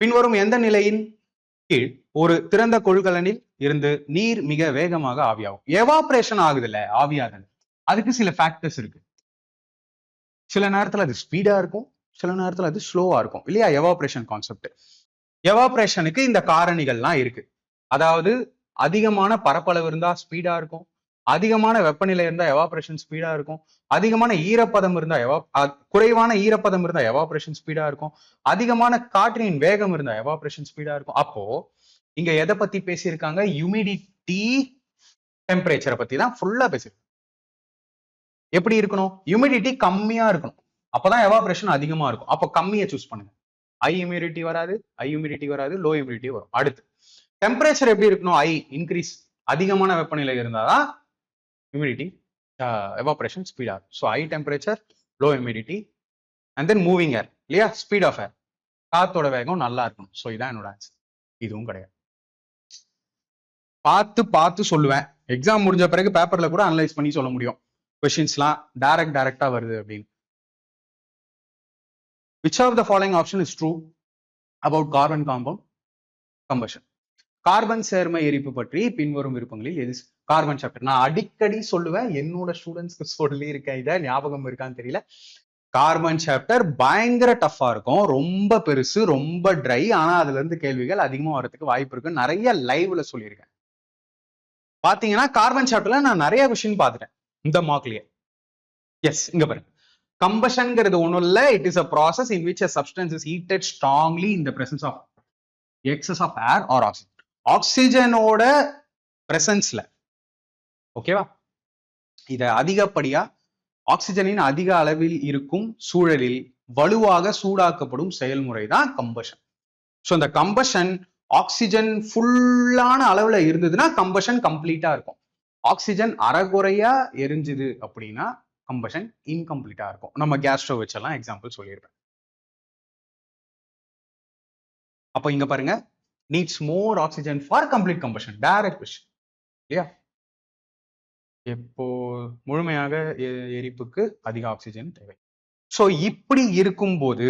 பின்வரும் எந்த நிலையின் கீழ் ஒரு திறந்த கொள்கலனில் இருந்து நீர் மிக வேகமாக ஆவியாகும்? எவாப்ரேஷன் ஆகுதுல்ல, ஆவியாகுது, அதுக்கு சில ஃபேக்டர்ஸ் இருக்கு. சில நேரத்துல அது ஸ்பீடா இருக்கும், சில நேரத்துல அது ஸ்லோவா இருக்கும் இல்லையா? Evaporation concept. எவாப்ரேஷனுக்கு இந்த காரணிகள்லாம் இருக்கு. அதாவது அதிகமான பரப்பளவு இருந்தா ஸ்பீடா இருக்கும், அதிகமான வெப்பநிலை இருந்தா எவாப்ரேஷன் ஸ்பீடா இருக்கும், அதிகமான ஈரப்பதம் இருந்தா குறைவான ஈரப்பதம் இருந்தா எவாப்ரேஷன் ஸ்பீடா இருக்கும், அதிகமான காற்றின் வேகம் இருந்தா எவாப்ரேஷன் ஸ்பீடா இருக்கும். அப்போ இங்க எதை பத்தி பேசியிருக்காங்க? ஹியூமிடிட்டி, டெம்பரேச்சரை பத்தி தான் ஃபுல்லா பேசியிருக்காங்க. எப்படி இருக்கணும்? ஹியூமிடிட்டி கம்மியா இருக்கணும், அப்பதான் எவாப்ரேஷன் அதிகமா இருக்கும். அப்போ கம்மியை சூஸ் பண்ணுங்க. ஹை ஹியூமிடிட்டி வராது, ஹை ஹியூமிடிட்டி வராது, லோ ஹியூமிடிட்டி வரும். அடுத்து டெம்பரேச்சர் எப்படி இருக்கணும்? ஹை, இன்க்ரீஸ், அதிகமான வெப்பநிலை இருந்தாதான் humidity, evaporation speed ஆகும். So high temperature, low humidity and then moving air இல்லையா? speed of air, காத்தோட வேகம் நல்லா இருக்கும். ஸோ இதான் என்னோட ஆன்சர். இதுவும் கிடையாது. பார்த்து சொல்லுவேன். எக்ஸாம் முடிஞ்ச பிறகு பேப்பர்ல கூட அனலைஸ் பண்ணி சொல்ல முடியும். கொஸ்டின்ஸ்லாம் டைரக்டா வருது அப்படின்னு. Which of the following option is true about carbon compound combustion? Carbon சேர்ம எரிப்பு பற்றி பின்வரும் விருப்பங்களில் எது? கார்பன் சாப்டர் நான் அடிக்கடி சொல்லுவேன், என்னோட ஸ்டூடெண்ட்ஸ்க்கு சொல்லி இருக்கேன். இதை ஞாபகம் இருக்கான்னு தெரியல. கார்பன் சாப்டர் பயங்கர டஃபா இருக்கும், ரொம்ப பெருசு, ரொம்ப ட்ரை. ஆனா அதுல இருந்து கேள்விகள் அதிகமா வரதுக்கு வாய்ப்பு இருக்கு. நிறைய லைவ்ல சொல்லியிருக்கேன். பாத்தீங்கன்னா கார்பன் சாப்டர்ல நான் நிறைய கொஸ்டின் பார்த்துட்டேன் இந்த மார்க்லயே. எஸ், இங்க பாருங்க. கம்பஷன்ங்கிறது ஒண்ணும் இல்ல, it is a process in which a substance is heated strongly in the presence of excess of air or oxygen. ஆக்சிஜனோட பிரசன்ஸ்ல, ஓகேவா? இத அதிகப்படியா ஆக்சிஜனின் அதிக அளவில் இருக்கும் சூழலில் வலுவாக சூடாக்கப்படும் செயல்முறை தான் கம்பஷன். ஸோ இந்த கம்பஷன் ஆக்சிஜன் ஃபுல்லான அளவுல இருந்ததுன்னா கம்பஷன் கம்ப்ளீட்டா இருக்கும். ஆக்சிஜன் அரைகுறையா எரிஞ்சுது அப்படின்னா கம்பஷன் இன்கம்ப்ளீட்டா இருக்கும். நம்ம கேஸ் ஸ்டவ் வச்செல்லாம் எக்ஸாம்பிள் சொல்லியிருப்பேன். அப்போ இங்க பாருங்க, needs more oxygen for complete combustion. Direct question இல்லையா? எப்போ முழுமையாக எரிப்புக்கு அதிக ஆக்சிஜன் தேவை. சோ இப்படி இருக்கும்போது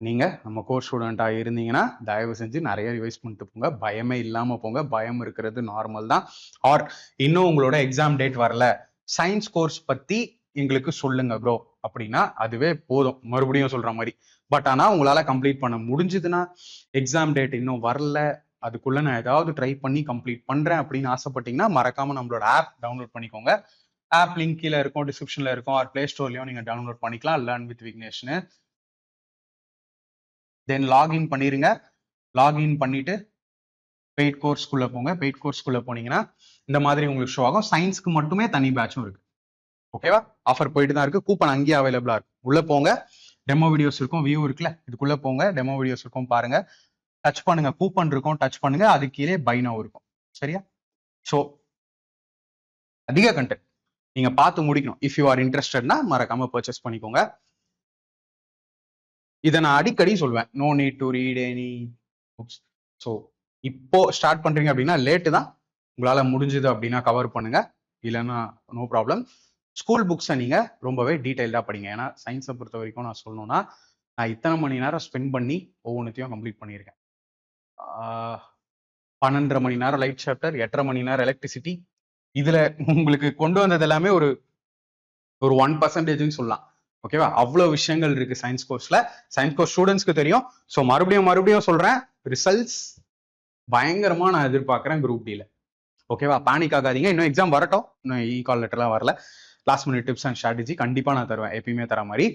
நீங்க நம்ம கோர்ஸ் ஸ்டூடெண்டா இருந்தீங்கன்னா தயவு செஞ்சு நிறைய ரிவைஸ் பண்ணிட்டு போங்க. பயமே இல்லாம போங்க. பயம் இருக்கிறது நார்மல் தான். ஆர் இன்னும் உங்களோட எக்ஸாம் டேட் வரல, சயின்ஸ் கோர்ஸ் பத்தி எங்களுக்கு சொல்லுங்க ப்ரோ அப்படின்னா அதுவே போதும். மறுபடியும் சொல்ற மாதிரி. பட் ஆனா உங்களால கம்ப்ளீட் பண்ண முடிஞ்சதுன்னா, எக்ஸாம் டேட் இன்னும் வரல, அதுக்குள்ள நான் ஏதாவது ட்ரை பண்ணி கம்ப்ளீட் பண்றேன் அப்படின்னு ஆசைப்பட்டீங்கன்னா மறக்காம நம்மளோட ஆப் டவுன்லோட் பண்ணிக்கோங்க. ஆப் லிங்க் கீழே இருக்கும், டிஸ்கிரிப்ஷன்ல இருக்கும், ஆர் பிளே ஸ்டோர்லயும் நீங்க டவுன்லோட் பண்ணிக்கலாம். லேர்ன் வித் விக்னேஷ்னு. தென் லாகின் பண்ணிருங்க. லாகின் பண்ணிட்டு பெய்ட் கோர்ஸ்க்குள்ள போங்க. பெய்ட் கோர்ஸ்க்குள்ள போனீங்கன்னா இந்த மாதிரி உங்களுக்கு ஷோ ஆகும். சயின்ஸ்க்கு மட்டுமே தனி பேட்சும் இருக்கு. ஓகேவா? ஆஃபர் போயிட்டு தான் இருக்கு. கூப்பன் அங்கேயே அவைலபிளா இருக்கு. உள்ள போங்க, டெமோ வீடியோஸ் இருக்கும், வியூ இருக்குல்ல, இதுக்குள்ள போங்க, டெமோ வீடியோஸ் இருக்கும், பாருங்க, டச் பண்ணுங்க, கூப்பன் இருக்கும், டச் பண்ணுங்க, அது கீழே பை நவ் இருக்கும். சரியா? ஸோ அதிக கண்டென்ட் நீங்க பார்த்து முடிக்கணும். இஃப் யூ ஆர் இன்ட்ரெஸ்டட்னா மறக்காம பர்ச்சேஸ் பண்ணிக்கோங்க. இதை நான் அடிக்கடி சொல்வேன், no need to read any books. So இப்போ ஸ்டார்ட் பண்றீங்க அப்படின்னா லேட்டு தான். உங்களால முடிஞ்சது அப்படின்னா கவர் பண்ணுங்க, இல்லைன்னா நோ ப்ராப்ளம். ஸ்கூல் புக்ஸை நீங்க ரொம்பவே டீடைல்டா படிங்க. ஏன்னா சயின்ஸை பொறுத்த வரைக்கும் நான் சொல்லணும்னா, நான் இத்தனை மணி நேரம் ஸ்பெண்ட் பண்ணி ஒவ்வொன்றத்தையும் கம்ப்ளீட் பண்ணியிருக்கேன். 12.5 மணி நேரம் லைட் சாப்டர், 8.5 மணி நேரம் எலக்ட்ரிசிட்டி. இதுல உங்களுக்கு கொண்டு வந்தது எல்லாமே ஒரு 1% சொல்லலாம். ஓகேவா? அவ்வளவு விஷயங்கள் இருக்கு சயின்ஸ் கோர்ஸ்ல. சயின்ஸ் கோர்ஸ் ஸ்டூடெண்ட்ஸ்க்கு தெரியும். ஸோ மறுபடியும் சொல்றேன், ரிசல்ட்ஸ் பயங்கரமா நான் எதிர்பார்க்கிறேன் குரூப் டில. ஓகேவா? பேனிக் ஆகாதீங்க. இன்னும் எக்ஸாம் வரட்டும். இன்னும் கால் லெட்டர்லாம் வரல. Last minute tips and strategy கண்டிப்பா நான் தருவேன், எப்பயுமே தர மாதிரி.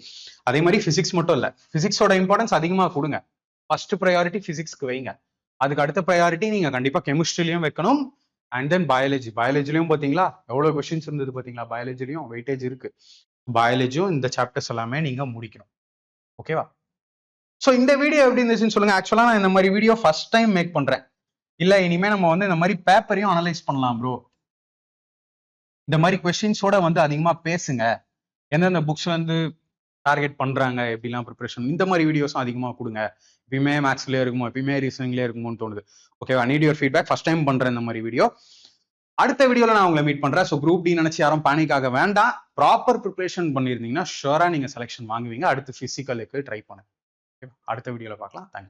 அதே மாதிரி பிசிக்ஸ் மட்டும் இல்ல, பிசிக்ஸோட இம்பார்ட்டன்ஸ் அதிகமா கொடுங்க. ஃபர்ஸ்ட் ப்ரையாரிட்டி பிசிக்ஸ்க்கு வைங்க. அதுக்கு அடுத்த ப்ரையாரிட்டி நீங்க கண்டிப்பா கெமிஸ்ட்ரிலையும் வைக்கணும். அண்ட் தென் பயாலஜிலையும் பாத்தீங்களா எவ்வளவு கொஸ்டின்ஸ் இருந்தது பாத்தீங்களா? பயாலஜிலையும் வெயிட்டேஜ் இருக்கு. பயாலஜியும் இந்த சாப்டர்ஸ் எல்லாமே நீங்க முடிக்கணும். ஓகேவா? ஸோ இந்த வீடியோ எப்படி இருந்துச்சுன்னு சொல்லுங்க. ஆக்சுவலா நான் இந்த மாதிரி வீடியோ ஃபர்ஸ்ட் டைம் மேக் பண்றேன். இல்ல இனிமே நம்ம வந்து இந்த மாதிரி பேப்பரையும் அனலைஸ் பண்ணலாம் ப்ரோ. இந்த மாதிரி கொஸ்டின்ஸோட வந்து அதிகமா பேசுங்க. எந்தெந்த புக்ஸ் வந்து டார்கெட் பண்றாங்க, எப்படிலாம் ப்ரிப்பரேஷன், இந்த மாதிரி வீடியோஸும் அதிகமா கொடுங்க. எப்பயுமே மேத்ஸ்லயே இருக்குமோ, எப்பயுமே ரீசனிங்லயே இருக்குமோன்னு தோணுது. ஓகேவா? Need your feedback. First time பண்றேன் இந்த மாதிரி வீடியோ. அடுத்த வீடியோல நான் உங்களை மீட் பண்றேன். ஸோ குரூப் டி நினைச்சு யாரும் பேனிக் ஆக வேண்டாம். ப்ராப்பர் ப்ரிப்பரேஷன் பண்ணியிருந்தீங்கன்னா ஷுவரா நீங்க செலெக்ஷன் வாங்குவீங்க. அடுத்து பிசிக்கலுக்கு ட்ரை பண்ணுங்க. அடுத்த வீடியோல பார்க்கலாம். தேங்க்யூ.